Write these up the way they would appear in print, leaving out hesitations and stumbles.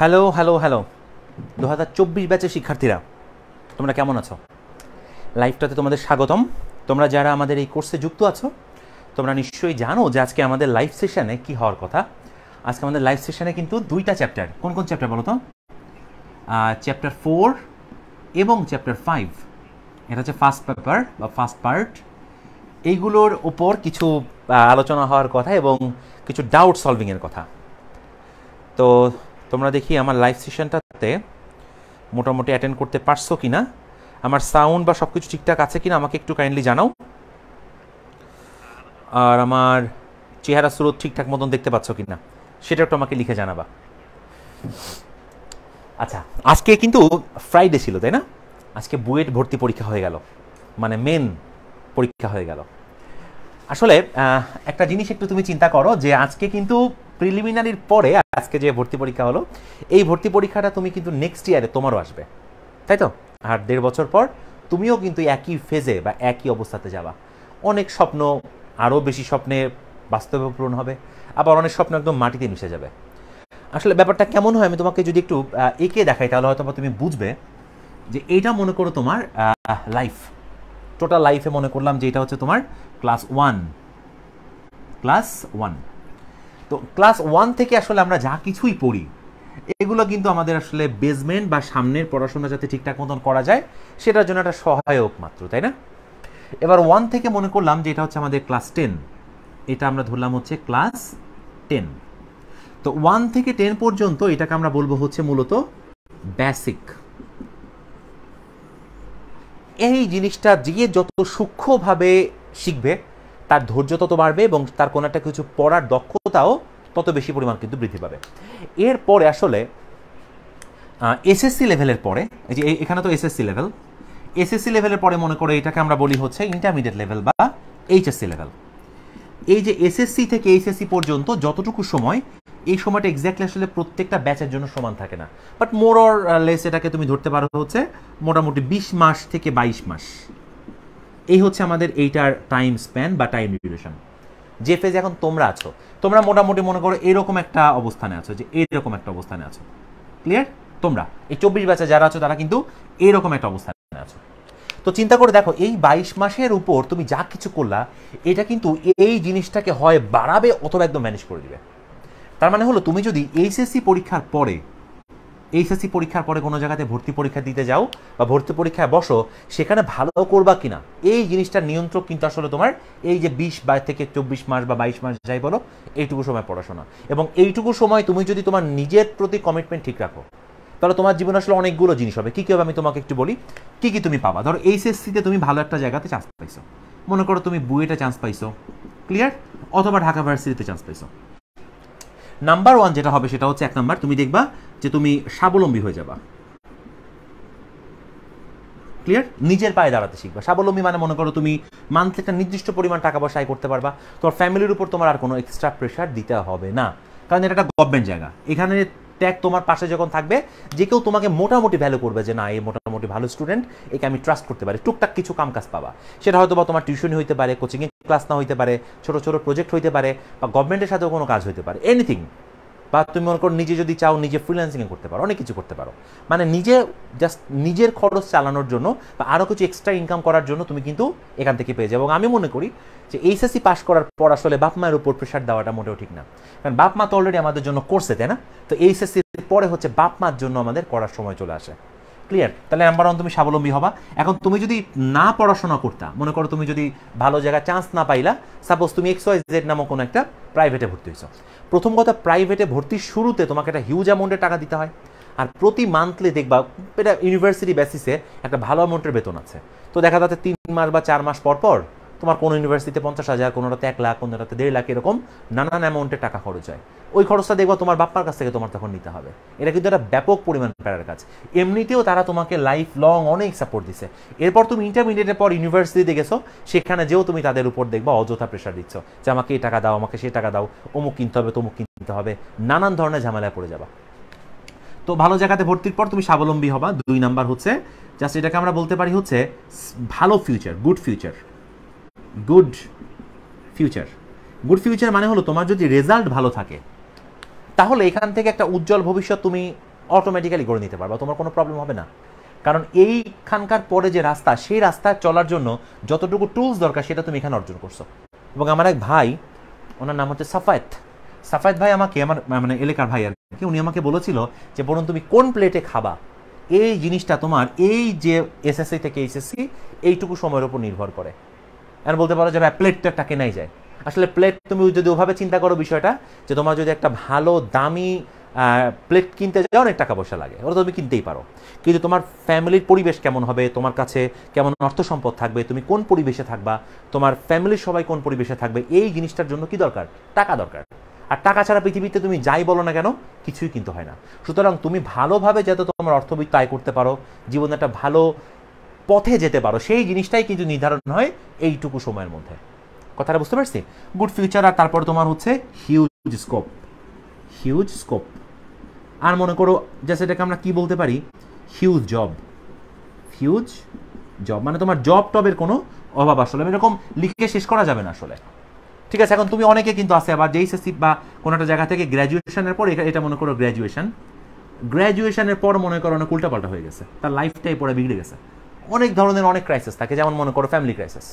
Hello hello hello 2024 ব্যাচের শিক্ষার্থীরা, তোমরা কেমন আছো? লাইভটাতে তোমাদের স্বাগতম। তোমরা যারা আমাদের এই কোর্সে যুক্ত আছো, তোমরা নিশ্চয়ই জানো যে আজকে আমাদের লাইভ সেশনে কি হওয়ার কথা। আজকে আমাদের লাইভ সেশনে কিন্তু দুইটা চ্যাপ্টার। কোন কোন চ্যাপ্টার বলো তো? চ্যাপ্টার 4 এবং চ্যাপ্টার 5। এটা হচ্ছে ফার্স্ট পেপার বা ফার্স্ট পার্ট। এইগুলোর ওপর কিছু আলোচনা হওয়ার কথা এবং কিছু ডাউট সলভিংয়ের কথা। তো তোমরা দেখি আমার লাইভ সেশনটাতে মোটামুটি অ্যাটেন্ড করতে পারছো কি না, আমার সাউন্ড বা সব কিছু ঠিকঠাক আছে কি না আমাকে একটু কাইন্ডলি জানাও। আর আমার চেহারা স্রোত ঠিকঠাক মতন দেখতে পাচ্ছ কি না সেটা একটু আমাকে লিখে জানাবা। আচ্ছা, আজকে কিন্তু ফ্রাইডে ছিল, তাই না? আজকে বুয়েট ভর্তি পরীক্ষা হয়ে গেল, মানে মেন পরীক্ষা হয়ে গেল। আসলে একটা জিনিস একটু তুমি চিন্তা করো যে আজকে কিন্তু প্রিলিমিনারির পরে আজকে যে ভর্তি পরীক্ষা হলো, এই ভর্তি পরীক্ষাটা তুমি কিন্তু নেক্সট ইয়ারে তোমারও আসবে, তাই তো? আর 1.5 বছর পর তুমিও কিন্তু একই ফেজে বা একই অবস্থাতে যাবা। অনেক স্বপ্ন, আরও বেশি স্বপ্নে বাস্তবে পূরণ হবে, আবার অনেক স্বপ্ন একদম মাটিতে মিশে যাবে। আসলে ব্যাপারটা কেমন হয় আমি তোমাকে যদি একটু এঁকে দেখাই তাহলে হয়তো তুমি বুঝবে যে এইটা মনে করো তোমার লাইফ, টোটাল লাইফে মনে করলাম যে এটা হচ্ছে তোমার ক্লাস 1। তো ক্লাস 1 থেকে আসলে আমরা যা কিছুই পড়ি এগুলো কিন্তু আমাদের আসলে বেসমেন্ট বা সামনের পড়াশোনা যাতে ঠিকঠাক মতন করা যায় সেটার জন্য একটা সহায়ক মাত্র, তাই না? এবার 1 থেকে মনে করলাম যে এটা হচ্ছে আমাদের ক্লাস 10, এটা আমরা ধরলাম হচ্ছে ক্লাস 10। তো 1 থেকে 10 পর্যন্ত এটাকে আমরা বলবো হচ্ছে মূলত বেসিক। এই জিনিসটা যে যত সূক্ষ্মভাবে শিখবে তার ধৈর্য তত বাড়বে এবং তার কোনো একটা কিছু পড়ার দক্ষতাও তত বেশি পরিমাণ কিন্তু বৃদ্ধি পাবে। এরপরে আসলে এসএসসি লেভেলের পরে, এই যে এখানে তো এসএসসি লেভেলের পরে মনে করে এটাকে আমরা বলি হচ্ছে ইন্টারমিডিয়েট লেভেল বা এইচএসসি লেভেল। এই যে এসএসসি থেকে এইচএসসি পর্যন্ত যতটুকু সময়, এই সময়টা এক্স্যাক্টলি আসলে প্রত্যেকটা ব্যাচের জন্য সমান থাকে না, বাট মোর অর লেস এটাকে তুমি ধরতে পারো হচ্ছে মোটামুটি 20 মাস থেকে 22 মাস। এই হচ্ছে আমাদের এইটার টাইম স্প্যান বা টাইম ডিউরেশন। যে ফেজে এখন তোমরা আছো, তোমরা মোটামুটি মনে করো এরকম একটা অবস্থানে আছো, যে এইরকম একটা অবস্থানে আছো। ক্লিয়ার? তোমরা এই 24 ব্যাচে যারা আছো তারা কিন্তু এইরকম একটা অবস্থানে আছো। তো চিন্তা করে দেখো, এই 22 মাসের উপর তুমি যা কিছু করলা এটা কিন্তু এই জিনিসটাকে হয় বাড়াবে অথবা একদম ম্যানেজ করে দিবে। তার মানে হলো তুমি যদি এইচএসসি পরীক্ষার পরে কোনো জায়গাতে ভর্তি পরীক্ষা দিতে যাও বা ভর্তি পরীক্ষায় বসো, সেখানে ভালো করবা কিনা এই জিনিসটার নিয়ন্ত্রক কিন্তু আসলে তোমার এই যে 20 থেকে 24 মাস বা 22 মাস যাই বলো, এইটুকু সময় পড়াশোনা। এবং এইটুকু সময় তুমি যদি তোমার নিজের প্রতি কমিটমেন্ট ঠিক রাখো তাহলে তোমার জীবনে আসলে অনেকগুলো জিনিস হবে। কী কী হবে আমি তোমাকে একটু বলি, কী কী তুমি পাবা। ধরো এইচএসসিতে তুমি ভালো একটা জায়গাতে চান্স পাইছো, মনে করো তুমি বুয়েটে চান্স পাইছো, ক্লিয়ার, অথবা ঢাকা ভার্সিটিতে চান্স পাইছো। নাম্বার 1 যেটা হবে সেটা হচ্ছে, 1 নাম্বার তুমি দেখবা যে তুমি স্বাবলম্বী হয়ে যাবা। ক্লিয়ার? নিজের পায়ে দাঁড়াতে শিখবা। স্বাবলম্বী মানে মনে করো তুমি মান্থলি একটা নির্দিষ্ট পরিমাণ টাকা পয়সা আয় করতে পারবা, তোমার ফ্যামিলির উপর তোমার আর কোনো এক্সট্রা প্রেশার দিতে হবে না, কারণ এটা একটা গভর্নমেন্ট জায়গা। এখানে ট্যাগ তোমার পাশে যখন থাকবে, যে কেউ তোমাকে মোটামুটি ভ্যালু করবে যে না এই মোটামুটি ভালো স্টুডেন্ট, একে আমি ট্রাস্ট করতে পারি। টুকটাক কিছু কাম কাজ পাবা, সেটা হয়তো বা তোমার টিউশনি হইতে পারে, কোচিংয়ে ক্লাস না হইতে পারে, ছোট ছোট প্রজেক্ট হইতে পারে, বা গভর্নমেন্টের সাথেও কোনো কাজ হইতে পারে, এনিথিং। বা তুমি মনে করো নিজে যদি চাও নিজে ফ্রিল্যান্সিংয়ে করতে পারো, অনেক কিছু করতে পারো। মানে নিজে জাস্ট নিজের খরচ চালানোর জন্য বা আরও কিছু এক্সট্রা ইনকাম করার জন্য তুমি কিন্তু এখান থেকে পেয়ে যাবে। এবং আমি মনে করি যে এইচএসসি পাস করার পর আসলে বাপ মায়ের উপর প্রেশার দেওয়াটা মোটেও ঠিক না, কারণ বাপ মা তো অলরেডি আমাদের জন্য করছে, তাই না? তো এইচএসসির পরে হচ্ছে বাপ মার জন্য আমাদের করার সময় চলে আসে। ক্লিয়ার? তাহলে নাম্বার 1 তুমি স্বাবলম্বী হবা। এখন তুমি যদি না পড়াশোনা করতা, মনে করো তুমি যদি ভালো জায়গায় চান্স না পাইলা, সাপোজ তুমি XYZ নামক কোনো একটা প্রাইভেটে ভর্তি হয়েছো। প্রথম কথা, প্রাইভেটে ভর্তির শুরুতে তোমাকে একটা হিউজ অ্যামাউন্টের টাকা দিতে হয়, আর প্রতি মান্থলি দেখবা এটা ইউনিভার্সিটি বেসিসে একটা ভালো অ্যামাউন্টের বেতন আছে। তো দেখা যাচ্ছে 3 মাস বা 4 মাস পর পর তোমার কোনো ইউনিভার্সিটিতে 50,000, কোনোটাতে 1 লাখ, কোনোটাতে 1.5 লাখ, এরকম নানান অ্যামাউন্টের টাকা খরচ হয়। ওই খরচটা দেখবা তোমার বাপ্পার কাছ থেকে তোমার তখন নিতে হবে। এটা কিন্তু একটা ব্যাপক পরিমাণ প্যারার কাজ। এমনিতেও তারা তোমাকে লাইফ লং অনেক সাপোর্ট দিছে। এরপর তুমি ইন্টারমিডিয়েটের পর ইউনিভার্সিটিতে গেছো, সেখানে যেও তুমি তাদের উপর দেখবা অযথা প্রেশার দিচ্ছ যে আমাকে এই টাকা দাও, আমাকে সেই টাকা দাও, অমুক কিনতে হবে, তমুক কিনতে হবে, নানান ধরনের ঝামেলায় পড়ে যাবা। তো ভালো জায়গাতে ভর্তির পর তুমি স্বাবলম্বী হবা। 2 নাম্বার হচ্ছে জাস্ট এটাকে আমরা বলতে পারি হচ্ছে ভালো future, good future. Good future মানে হলো তোমার যদি রেজাল্ট ভালো থাকে তাহলে এখান থেকে একটা উজ্জ্বল ভবিষ্যৎ তুমি অটোমেটিক্যালি গড়ে নিতে পারবা, তোমার কোনো প্রবলেম হবে না। কারণ এইখানকার পরে যে রাস্তা, সেই রাস্তায় চলার জন্য যতটুকু টুলস দরকার সেটা তুমি এখানে অর্জন করছো। এবং আমার এক ভাই, ওনার নাম হচ্ছে সাফায়েত ভাই, আমাকে আমার মানে এলাকার ভাই আর কি, উনি আমাকে বলেছিল যে বলুন তুমি কোন প্লেটে খাবা, এই জিনিসটা তোমার এই যে এসএসসি থেকে এইচএসসি এইটুকু সময়ের উপর নির্ভর করে। আর বলতে পারো যে ভাই প্লেট তো একটা কেনাই যায়। আসলে প্লেট তুমি যদি ওভাবে চিন্তা করো বিষয়টা, যে তোমার যদি একটা ভালো দামি প্লেট কিনতে যাও অনেক টাকা পয়সা লাগে, ওটা তুমি কিনতেই পারো, কিন্তু তোমার ফ্যামিলির পরিবেশ কেমন হবে, তোমার কাছে কেমন অর্থ সম্পদ থাকবে, তুমি কোন পরিবেশে থাকবা, তোমার ফ্যামিলির সবাই কোন পরিবেশে থাকবে, এই জিনিসটার জন্য কি দরকার? টাকা দরকার। আর টাকা ছাড়া পৃথিবীতে তুমি যাই বলো না কেন কিছুই কিন্তু হয় না। সুতরাং তুমি ভালোভাবে যাতে তোমার অর্থবিত্ত আয় করতে পারো, জীবনে একটা ভালো পথে যেতে পারো, সেই জিনিসটাই কিন্তু নির্ধারণ হয় এইটুকু সময়ের মধ্যে। কথাটা বুঝতে পারছি? গুড ফিউচার, আর তারপর তোমার হচ্ছে হিউজ স্কোপ। আর মনে করো যে সেটাকে আমরা কি বলতে পারি, হিউজ জব, মানে তোমার জব টবের কোনো অভাব আসলে এরকম লিখে শেষ করা যাবে না আসলে। ঠিক আছে, এখন তুমি অনেকে কিন্তু আছে আবার জেইএসএসসি বা কোনো একটা জায়গা থেকে গ্র্যাজুয়েশনের পর, এটা মনে করো গ্র্যাজুয়েশনের পর মনে করো অনেক উল্টাপাল্টা হয়ে গেছে, তার লাইফটাই পরে বিগড়ে গেছে। অনেক ধরনের অনেক ক্রাইসিস থাকে, যেমন মনে করো ফ্যামিলি ক্রাইসিস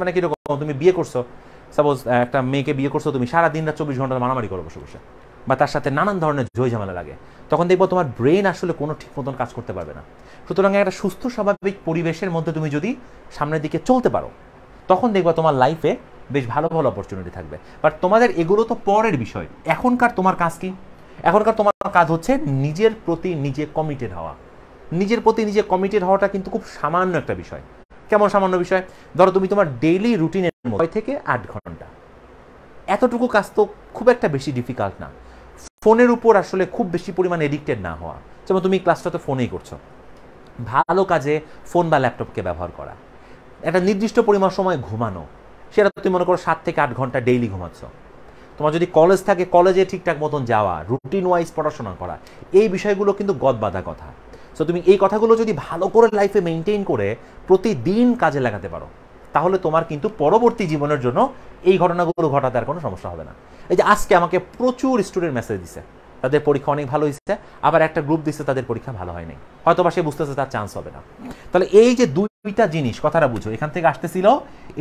মানে কিরকম, তুমি বিয়ে করছো, সাপোজ একটা মেয়েকে বিয়ে করছো, তুমি সারাদিন রাত 24 ঘন্টা মারামারি করো বসে বসে, বা তার সাথে নানান ধরনের ঝই ঝামেলা লাগে, তখন দেখবো তোমার ব্রেন আসলে কোনো ঠিক মতন কাজ করতে পারবে না। সুতরাং একটা সুস্থ স্বাভাবিক পরিবেশের মধ্যে তুমি যদি সামনের দিকে চলতে পারো, তখন দেখবা তোমার লাইফে বেশ ভালো ভালো অপরচুনিটি থাকবে। বাট তোমাদের এগুলো তো পরের বিষয়। এখনকার তোমার কাজ কি? এখনকার তোমার কাজ হচ্ছে নিজের প্রতি নিজে কমিটেড হওয়া। নিজের প্রতি নিজে কমিটেড হওয়াটা কিন্তু খুব সামান্য একটা বিষয়। কেমন সামান্য বিষয়? ধরো তুমি তোমার ডেইলি রুটিনের 6 থেকে 8 ঘন্টা, এতটুকু কাজ তো খুব একটা বেশি ডিফিকাল্ট না। ফোনের উপর আসলে খুব বেশি পরিমাণ এডিক্টেড না হওয়া, যেমন তুমি ক্লাসটা তো ফোনেই করছো, ভালো কাজে ফোন বা ল্যাপটপকে ব্যবহার করা, একটা নির্দিষ্ট পরিমাণ সময় ঘুমানো, সেটা তুমি মনে করো 7 থেকে 8 ঘন্টা ডেইলি ঘুমাচ্ছ। তোমার যদি কলেজ থাকে, কলেজে ঠিকঠাক মতন যাওয়া, রুটিন ওয়াইজ পড়াশোনা করা, এই বিষয়গুলো কিন্তু গদবাঁধা কথা। সো তুমি এই কথাগুলো যদি ভালো করে লাইফে মেনটেন করে প্রতিদিন কাজে লাগাতে পারো, তাহলে তোমার কিন্তু পরবর্তী জীবনের জন্য এই ঘটনাগুলো ঘটাতে আর কোনো সমস্যা হবে না। এই যে আজকে আমাকে প্রচুর স্টুডেন্ট মেসেজ দিছে, তাদের পরীক্ষা অনেক ভালো হয়েছে, আবার একটা গ্রুপ দিচ্ছে তাদের পরীক্ষা ভালো হয়নি, হয়তো বা সে বুঝতেছে তার চান্স হবে না। তাহলে এই যে দুইটা জিনিস, কথাটা বুঝো, এখান থেকে আসতেছিল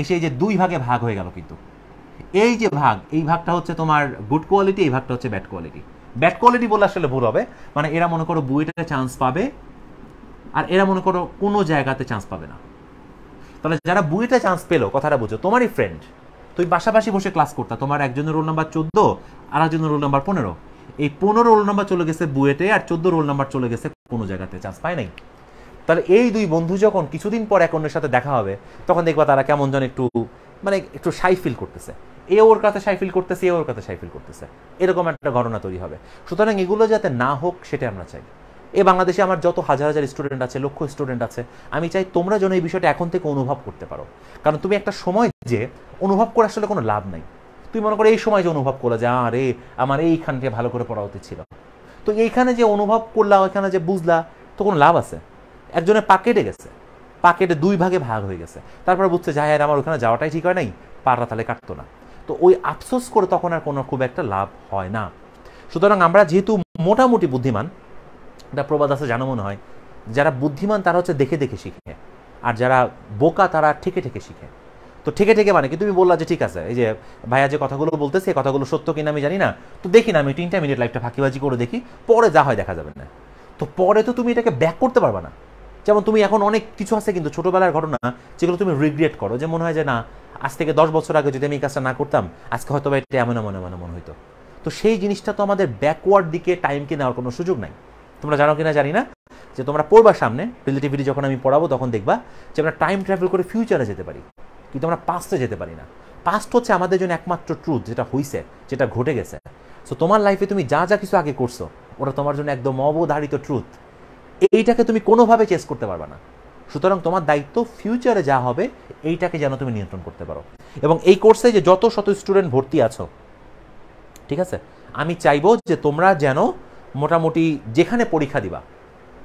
এসে এই যে 2 ভাগে ভাগ হয়ে গেল, কিন্তু এই যে ভাগ, এই ভাগটা হচ্ছে তোমার গুড কোয়ালিটি, এই ভাগটা হচ্ছে ব্যাড কোয়ালিটি। ব্যাড কোয়ালিটি বলে আসলে ভুল হবে, মানে এরা মনে করো বুয়েটে চান্স পাবে, আর এরা মনে করো কোনো জায়গাতে চান্স পাবে না। তাহলে যারা বুয়েটে চান্স পেলো, কথাটা বুঝো, তোমারই ফ্রেন্ড, তুমি পাশাপাশি বসে ক্লাস করতা, তোমার একজনের রোল নাম্বার 14 আর একজনের রোল নাম্বার 15, এই 15 রোল নাম্বার চলে গেছে বুয়েটে, আর 14 রোল নাম্বার চলে গেছে কোনো জায়গাতে, চান্স পায় নাই। তাহলে এই 2 বন্ধু যখন কিছুদিন পর এক অন্যের সাথে দেখা হবে, তখন দেখবা তারা কেমন যেন একটু শাই ফিল করতেছে, এ ওর কাছে শাই ফিল করতেছে, এ ওর কাছে শাই ফিল করতেছে, এরকম একটা ঘটনা তৈরি হবে। সুতরাং এগুলো যাতে না হোক সেটা আমরা চাই। এই বাংলাদেশে আমার যত হাজার হাজার স্টুডেন্ট আছে, লক্ষ স্টুডেন্ট আছে, আমি চাই তোমরা যেন এই বিষয়টা এখন থেকে অনুভব করতে পারো। কারণ তুমি একটা সময় যে অনুভব করে আসলে কোনো লাভ নাই। তুমি মনে করো এই সময় যে অনুভব করলে যে আরে আমার এইখানকে ভালো করে পড়া উচিত ছিল, তো এইখানে যে অনুভব করলা, ওইখানে যে বুঝলা, তো কোনো লাভ আছে? একজনের পা কেটে গেছে, পা কেটে 2 ভাগে ভাগ হয়ে গেছে, তারপরে বুঝছে যায় আর আমার ওখানে যাওয়াটাই ঠিক হয় নাই, পাটা তাহলে কাটতো না, তো ওই আফসোস করে তখন আর কোনো খুব একটা লাভ হয় না। সুতরাং আমরা যেহেতু মোটামুটি বুদ্ধিমান, একটা প্রবাদ আছে জানো মনে হয়, যারা বুদ্ধিমান তারা হচ্ছে দেখে দেখে শিখে, আর যারা বোকা তারা ঠেকে ঠেকে শিখে। তো ঠেকে ঠেকে মানে কি, তুমি বললা যে ঠিক আছে এই যে ভাইয়া যে কথাগুলো বলতেছে এই কথাগুলো সত্য কিনা আমি জানি না, তো দেখি না আমি 3টা মিনিট লাইফটা ফাঁকিবাজি করে দেখি, পরে যা হয় দেখা যাবে না। তো পরে তো তুমি এটাকে ব্যাক করতে পারবা না। যেমন তুমি এখন অনেক কিছু আছে কিন্তু ছোটবেলার ঘটনা যেগুলো তুমি রিগ্রেট করো, যে মনে হয় যে না আজ থেকে 10 বছর আগে যদি আমি এই কাজটা না করতাম আজকে হয়তো এটা এমন মনে হইতো। তো সেই জিনিসটা তো আমাদের ব্যাকওয়ার্ড দিকে টাইমকে নেওয়ার কোনো সুযোগ নাই। তোমরা জানো কিনা জানি না, যে তোমরা পড়বা সামনে রিলেটিভিটি যখন আমি পড়াবো তখন দেখবা যে আমরা টাইম ট্রাভেল করে ফিউচারে যেতে পারি, কিন্তু আমরা পাস্টে যেতে পারি না। পাস্ট হচ্ছে আমাদের জন্য একমাত্র ট্রুথ, যেটা হইছে, যেটা ঘটে গেছে। সো তোমার লাইফে তুমি যা যা কিছু আগে করছো ওটা তোমার জন্য একদম অবধারিত ট্রুথ, এইটাকে তুমি কোনোভাবে চেস করতে পারবা না। সুতরাং তোমার দায়িত্ব ফিউচারে যা হবে এইটাকে যেন তুমি নিয়ন্ত্রণ করতে পারো। এবং এই কোর্সে যে যত শত স্টুডেন্ট ভর্তি আছো, ঠিক আছে, আমি চাইবো যে তোমরা যেন মোটামুটি যেখানে পরীক্ষা দিবা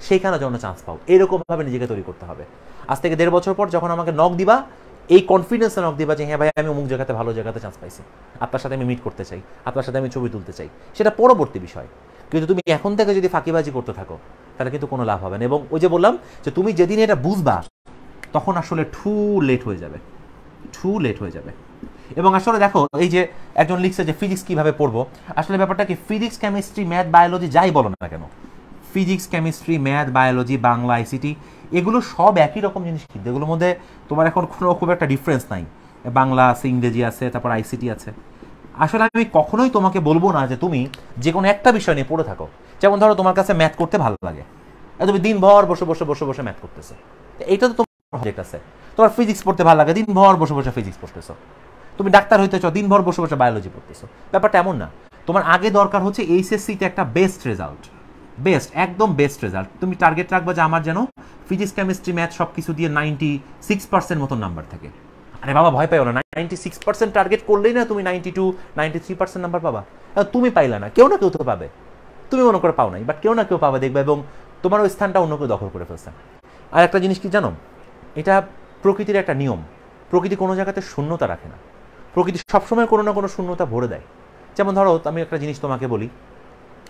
সেইখানে যেন চান্স পাও, এরকমভাবে নিজেকে তৈরি করতে হবে। আজ থেকে 1.5 বছর পর যখন আমাকে নক দিবা, এই কনফিডেন্সে নক দিবা যে হ্যাঁ ভাই আমি অমুক জায়গাতে ভালো জায়গাতে চান্স পাইছি, আপনার সাথে আমি মিট করতে চাই, আপনার সাথে আমি ছবি তুলতে চাই, সেটা পরবর্তী বিষয়। কিন্তু তুমি এখন থেকে যদি ফাঁকিবাজি করতে থাকো তাহলে কিন্তু কোনো লাভ হবে না। এবং ওই যে বললাম যে তুমি যেদিন এটা বুঝবা তখন আসলে লেট হয়ে যাবে। এবং আসলে দেখো এই যে একজন লিখছে যে ফিজিক্স কিভাবে পড়বো, আসলে ব্যাপারটা কি, ফিজিক্স কেমিস্ট্রি ম্যাথ বায়োলজি যাই বলো না কেন, physics chemistry math biology Bangla ICT এগুলো সব একই রকম জিনিস, কিন্তু এগুলোর মধ্যে তোমার এখন কোনো খুব একটা ডিফারেন্স নাই। বাংলা আছে, ইংরেজি আছে, তারপর আইসিটি আছে। আসলে আমি কখনোই তোমাকে বলবো না যে তুমি যে কোনো একটা বিষয় নিয়ে পড়ে থাকো। যেমন ধরো তোমার কাছে ম্যাথ করতে ভালো লাগে, তুমি দিনভর বসে বসে বসে বসে ম্যাথ করতেছো, এইটা তো তোমার প্রজেক্ট আছে। তোমার ফিজিক্স পড়তে ভালো লাগে, দিনভর বসে বসে ফিজিক্স পড়তেছো। তুমি ডাক্তার হইতে চাও, দিনভর বসে বসে বায়োলজি পড়তেছো। ব্যাপারটা এমন না। তোমার আগে দরকার হচ্ছে এইচএসসিতে একটা বেস্ট রেজাল্ট, একদম বেস্ট রেজাল্ট। তুমি টার্গেট রাখবা যে আমার যেন ফিজিক্স কেমিস্ট্রি ম্যাথ সব কিছু দিয়ে 96% মতন নাম্বার থাকে। আরে বাবা ভয় পাইও না, 96% টার্গেট করলেই না তুমি 92-93% নাম্বার পাবা। তুমি পাইলা না, কেউ না কেউ তো পাবে। তুমি মনে করে পাও নাই, বাট কেউ না কেউ পাবে দেখবে, এবং তোমার ওই স্থানটা অন্য কেউ দখল করে ফেলছে। আর একটা জিনিস কি জানো, এটা প্রকৃতির একটা নিয়ম। প্রকৃতি কোনো জায়গাতে শূন্যতা রাখে না, প্রকৃতি সবসময় কোনো না কোনো শূন্যতা ভরে দেয়। যেমন ধরো আমি একটা জিনিস তোমাকে বলি,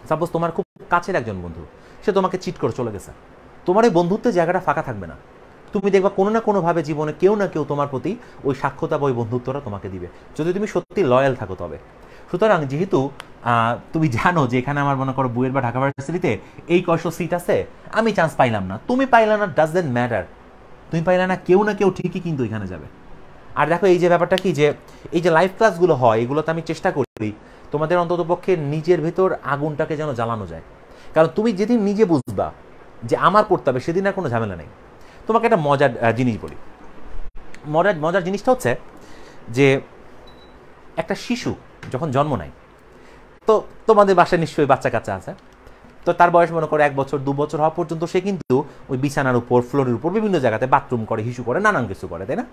সাপোজ তোমার খুব কাছের একজন বন্ধু, সে তোমাকে চিট করে চলে গেছে, তোমার এই বন্ধুত্বের জায়গাটা ফাঁকা থাকবে না। তুমি দেখবা কোনো না কোনোভাবে জীবনে কেউ না কেউ তোমার প্রতি ওই সাক্ষ্যতা বা ওই বন্ধুত্বটা তোমাকে দিবে, যদি তুমি সত্যি লয়াল থাকো তবে। সুতরাং যেহেতু তুমি জানো যে এখানে আমার মনে করো বুয়েট বা ঢাকা ভার্সিটিতে এই কয়শো সিট আছে, আমি চান্স পাইলাম না, তুমি পাইলা না, ডাজন্ট ম্যাটার। তুমি পাইলা না, কেউ না কেউ ঠিকই কিন্তু এখানে যাবে। আর দেখো এই যে ব্যাপারটা কি, যে এই যে লাইভ ক্লাসগুলো হয়, এগুলোতে আমি চেষ্টা করি তোমাদের অন্ততপক্ষে নিজের ভেতর আগুনটাকে যেন জ্বালানো যায়। কারণ তুমি যেদিন নিজে বুঝবা যে আমার করতে হবে, সেদিন আর কোনো ঝামেলা নেই। তোমাকে একটা মজার জিনিস বলি। মজার জিনিসটা হচ্ছে যে একটা শিশু যখন জন্ম নেয়, তো তোমাদের বাসায় নিশ্চয়ই বাচ্চা কাচ্চা আছে, তো তার বয়স মনে করো 1 বছর 2 বছর হওয়া পর্যন্ত সে কিন্তু ওই বিছানার উপর, ফ্লোরের উপর, বিভিন্ন জায়গাতে বাথরুম করে, হিসু করে, নানান কিছু করে, তাই না?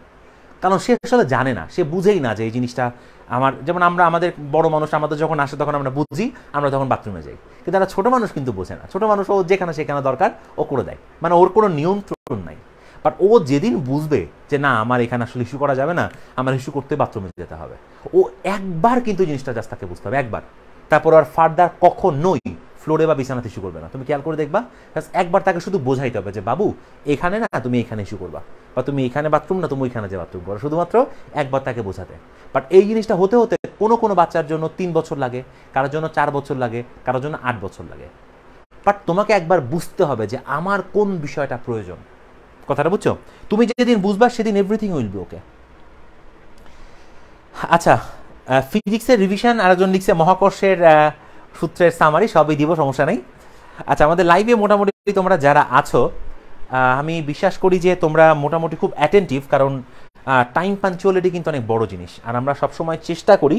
কারণ সে আসলে জানে না, সে বুঝেই না যে এই জিনিসটা আমার, যেমন আমরা আমাদের বড় মানুষ আমাদের যখন আসে তখন আমরা বুঝি, আমরা তখন বাথরুমে যাই। কিন্তু একটা ছোট মানুষ কিন্তু বোঝে না। ছোট মানুষ ও যেখানে সেখানে দরকার ও করে দেয়, মানে ওর কোনো নিয়ন্ত্রণ নাই। বাট ও যেদিন বুঝবে যে না আমার এখানে আসলে ইস্যু করা যাবে না, আমার ইস্যু করতে বাথরুমে যেতে হবে, ও একবার কিন্তু জিনিসটা জাস্ট তাকে বুঝতে হবে, একবার। তারপর আর ফার্দার কখনোই ফ্লোরে বা বিছানাতে ইস্যু করবে না। তুমি খেয়াল করে দেখবা, একবার তাকে শুধু বোঝাইতে হবে যে বাবু এখানে না, তুমি এখানে ইস্যু করবা, বা তুমি এখানে বাথরুম না, তুমি ওইখানে যে বাথরুম করো, শুধুমাত্র একবার তাকে বোঝাতে। বাট এই জিনিসটা হতে হতে কোনো বাচ্চার জন্য 3 বছর লাগে, কারোর জন্য 4 বছর লাগে, কারোর জন্য 8 বছর লাগে। বাট তোমাকে একবার বুঝতে হবে যে আমার কোন বিষয়টা প্রয়োজন। কথাটা বুঝছো? তুমি যেদিন বুঝবা সেদিন এভরিথিং উইল বি ওকে। আচ্ছা, ফিজিক্সের রিভিশন আরেকজন লিখছে, মহাকর্ষের সূত্রের সামারি, সবই দিব, সমস্যা নেই। আচ্ছা, আমাদের লাইভে মোটামুটি তোমরা যারা আছো, আমি বিশ্বাস করি যে তোমরা মোটামুটি খুব অ্যাটেন্টিভ, কারণ টাইম পাঞ্চুয়ালিটি কিন্তু অনেক বড় জিনিস। আর আমরা সবসময় চেষ্টা করি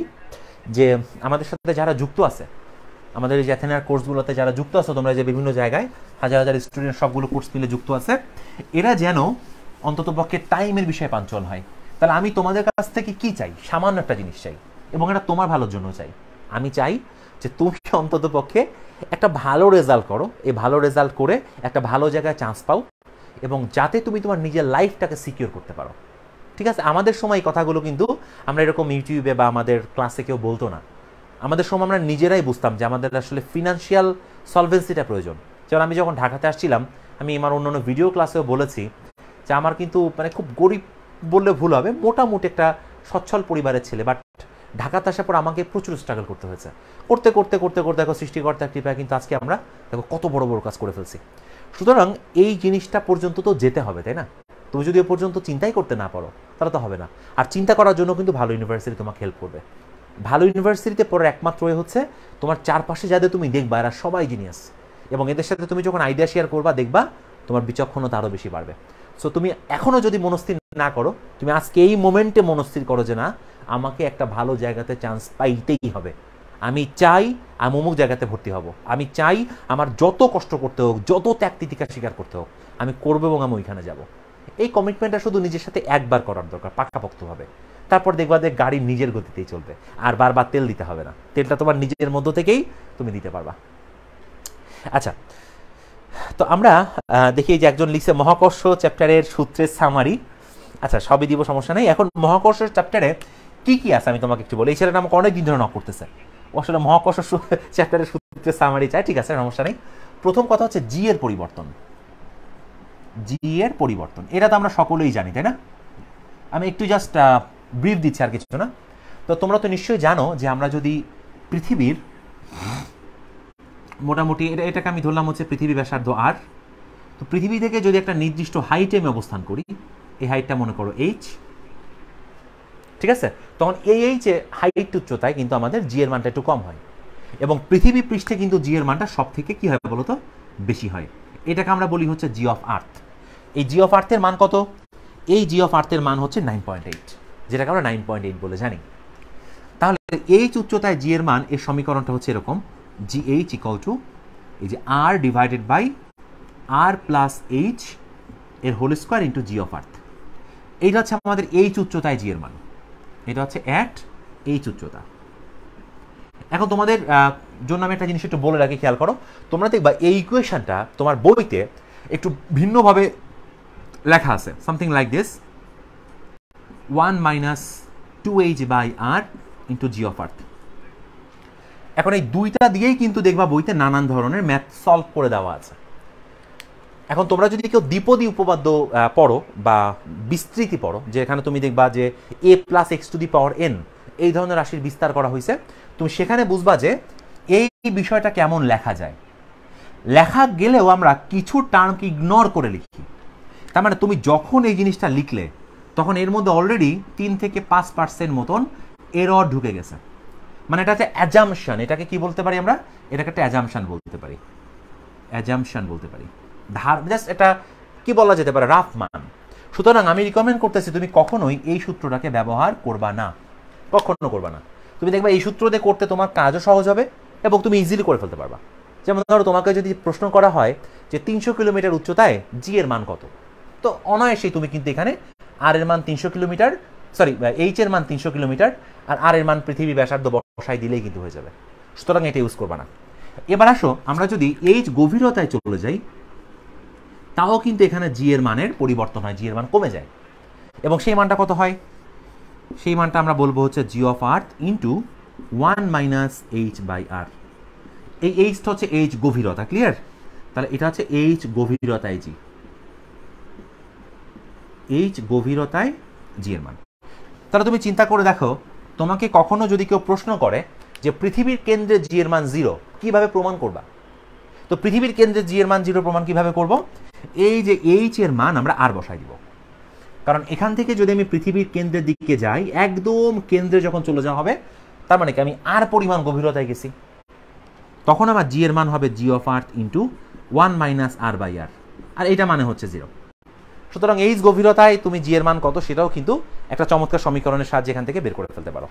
যে আমাদের সাথে যারা যুক্ত আছে, আমাদের এই যে অ্যাথেনার কোর্সগুলোতে যারা যুক্ত আছে, তোমরা যে বিভিন্ন জায়গায় হাজার হাজার স্টুডেন্ট সবগুলো কোর্স মিলে যুক্ত আছে, এরা যেন অন্ততপক্ষে টাইমের বিষয়ে পাঞ্চুয়াল হয়। তাহলে আমি তোমাদের কাছ থেকে কি চাই? সামান্য একটা জিনিস চাই, এবং এটা তোমার ভালোর জন্য চাই। আমি চাই যে তুমি অন্ততপক্ষে একটা ভালো রেজাল্ট করো, এই ভালো রেজাল্ট করে একটা ভালো জায়গায় চান্স পাও, এবং যাতে তুমি তোমার নিজের লাইফটাকে সিকিউর করতে পারো। ঠিক আছে? আমাদের সময় এই কথাগুলো কিন্তু আমরা এরকম ইউটিউবে বা আমাদের ক্লাসে কেউ বলতো না। আমাদের সময় আমরা নিজেরাই বুঝতাম যে আমাদের আসলে ফিনান্সিয়াল সলভেন্সিটা প্রয়োজন। যেমন আমি যখন ঢাকাতে আসছিলাম, আমি আমার অন্যান্য ভিডিও ক্লাসেও বলেছি যে আমার কিন্তু মানে খুব গরিব বললে ভুল হবে, মোটামুটি একটা সচ্ছল পরিবারের ছেলে। বাট ঢাকাতে আসার পর আমাকে প্রচুর স্ট্রাগল করতে হয়েছে। করতে করতে করতে করতে দেখো সৃষ্টিকর্তার কৃপায় কিন্তু আজকে আমরা দেখো কত বড় বড় কাজ করে ফেলছি। সুতরাং এই জিনিসটা পর্যন্ত তো যেতে হবে, তাই না? তুমি যদি এ পর্যন্ত চিন্তাই করতে না পারো তাহলে তো হবে না। আর চিন্তা করার জন্য কিন্তু ভালো ইউনিভার্সিটি তোমাকে হেল্প করবে। ভালো ইউনিভার্সিটিতে পড়ার একমাত্র ওয়ে হচ্ছে তোমার চারপাশে যাদের তুমি দেখবা এরা সবাই জিনিয়াস, এবং এদের সাথে তুমি যখন আইডিয়া শেয়ার করবা দেখবা তোমার বিচক্ষণতা আরও বেশি বাড়বে। সো তুমি এখনও যদি মনস্থির না করো, তুমি আজকে এই মোমেন্টে মনস্থির করো যে না, আমাকে একটা ভালো জায়গাতে চান্স পাইতেই হবে, আমি চাই আমি অমুক জায়গাতে ভর্তি হব, আমি চাই আমার যত কষ্ট করতে হোক, যত ত্যাগ তিতিক্ষা স্বীকার করতে হোক আমি করবো, এবং আমি ওইখানে যাব। এই কমিটমেন্টটা শুধু নিজের সাথে একবার করার দরকার, পাকাপোক্তভাবে। তারপর দেখবা যে গাড়ি নিজের গতিতেই চলবে, আর বারবার তেল দিতে হবে না, তেলটা তোমার নিজের মধ্য থেকেই তুমি দিতে পারবা। আচ্ছা, তো আমরা দেখি যে একজন লিখছে মহাকর্ষ চ্যাপ্টারের সূত্রের সামারি। আচ্ছা, সবই দিব, সমস্যা নেই। এখন মহাকর্ষ চ্যাপ্টারে কি কি আছে আমি তোমাকে একটু বলি। এই ছেলেটা আমাকে অনেক দিন ধরে নক করতেছে, ও আসলে মহাকর্ষ চ্যাপ্টারের সূত্র সামারি চাই, ঠিক আছে, সমস্যা নেই। প্রথম কথা হচ্ছে জি এর পরিবর্তন। জি এর পরিবর্তন এটা তো আমরা সকলেই জানি, তাই না? আমি একটু জাস্ট ব্রিফ দিচ্ছি, আর কিছু না। তো তোমরা তো নিশ্চয়ই জানো যে আমরা যদি পৃথিবীর মোটামুটি এটাকে আমি ধরলাম হচ্ছে পৃথিবী ব্যাসার্ধ আর, তো পৃথিবী থেকে যদি একটা নির্দিষ্ট হাইটে আমি অবস্থান করি, এই হাইটটা মনে করো এইচ, ঠিক আছে, তখন এই এইচে হাইট উচ্চতায় কিন্তু আমাদের জি এর মানটা একটু কম হয়, এবং পৃথিবী পৃষ্ঠে কিন্তু জি এর মানটা সব থেকে কি হয় বলতো বেশি হয়। এটাকে আমরা বলি হচ্ছে জি অফ আর্থ। এই জি অফ আর্থের মান কত? এই জি অফ আর্থের মান হচ্ছে 9.8, যেটাকে আমরা 9.8 বলে জানি। তাহলে এইচ উচ্চতায় জি এর মান, এর সমীকরণটা হচ্ছে এরকম, জি এইচ ইকুয়াল টু এই যে R divided by R plus H এর whole square into G of earth. এইটা হচ্ছে আমাদের এইচ উচ্চতায় জি এর মান, এটা হচ্ছে অ্যাট এইচ উচ্চতা। এখন তোমাদের জন্য আমি একটা জিনিস একটু বলে রাখি, খেয়াল করো, তোমরা দেখবা এই ইকুয়েশনটা তোমার বইতে একটু ভিন্নভাবে লেখা আছে, something like this, 1 minus 2h by R into G of earth. এখন এই দুইটা দিয়েই কিন্তু দেখবা বইতে নানান ধরনের ম্যাথ সলভ করে দেওয়া আছে। এখন তোমরা যদি কেউ দ্বিপদী উপপাদ্য পড়ো বা বিস্তৃতি পড়ো, যেখানে তুমি দেখবা যে a plus x two the power N এই ধরনের রাশির বিস্তার করা হয়েছে, তুমি সেখানে বুঝবা যে এই বিষয়টা কেমন লেখা যায়। লেখা গেলেও আমরা কিছু টার্মকে ইগনোর করে লিখি। তার মানে তুমি যখন এই জিনিসটা লিখলে তখন এর মধ্যে অলরেডি 3 থেকে 5% মতন এরর ঢুকে গেছে। মানে এটা হচ্ছে অ্যাজাম্পশন। এটাকে কি বলতে পারি আমরা? এটাকে একটা অ্যাজাম্পশন বলতে পারি, অ্যাজাম্পশন বলতে পারি, জাস্ট এটা কি বলা যেতে পারে, রাফ মান। সুতরাং আমি রিকমেন্ড করতেছি তুমি কখনোই এই সূত্রটাকে ব্যবহার করবা না, কখনো করবা না। তুমি দেখবা এই সূত্র দিয়ে করতে তোমার কাজও সহজ হবে এবং তুমি ইজিলি করে ফেলতে পারবা। যেমন ধরো তোমাকে যদি প্রশ্ন করা হয় যে 300 কিলোমিটার উচ্চতায় জি এর মান কত, তো অনায়াসেই তুমি কিন্তু এখানে আর এর মান 300 কিলোমিটার, সরি এইচ এর মান 300 কিলোমিটার আর আর এর মান পৃথিবী ব্যাসার্ধ বসাই দিলেই কিন্তু হয়ে যাবে। সুতরাং এটা ইউজ করবা না। এবার আসো আমরা যদি এইচ গভীরতায় চলে যাই, তাও কিন্তু এখানে জি এর মানের পরিবর্তন হয়, জি এর মান কমে যায়, এবং সেই মানটা কত হয়? সেই মানটা আমরা বলবো হচ্ছে G of earth into 1 minus H by R. এই এইচটা হচ্ছে এইচ গভীরতা, ক্লিয়ার? তাহলে এটা হচ্ছে এইচ গভীরতায় জি, এইচ গভীরতায় জি এর মান। তাহলে তুমি চিন্তা করে দেখো, তোমাকে কখনো যদি কেউ প্রশ্ন করে যে পৃথিবীর কেন্দ্রে জি এর মান 0, কিভাবে প্রমাণ করবা? তো পৃথিবীর কেন্দ্রে জি এর মান 0 প্রমাণ কিভাবে করব? এই যে এইচ এর মান আমরা আর বসাই দিব, কারণ এখান থেকে যদি আমি পৃথিবীর কেন্দ্রের দিকে যাই, একদম কেন্দ্রে যখন চলে যাওয়া হবে, তার মানে কি আমি আর পরিমাণ গভীরতায় গেছি, তখন আমার জি এর মান হবে G of earth into 1 minus R by R, আর এইটা মানে হচ্ছে 0। সুতরাং এইচ গভীরতায় তুমি জি এর মান কত সেটাও কিন্তু একটা চমৎকার সমীকরণের সাহায্যে এখান থেকে বের করে ফেলতে পারো।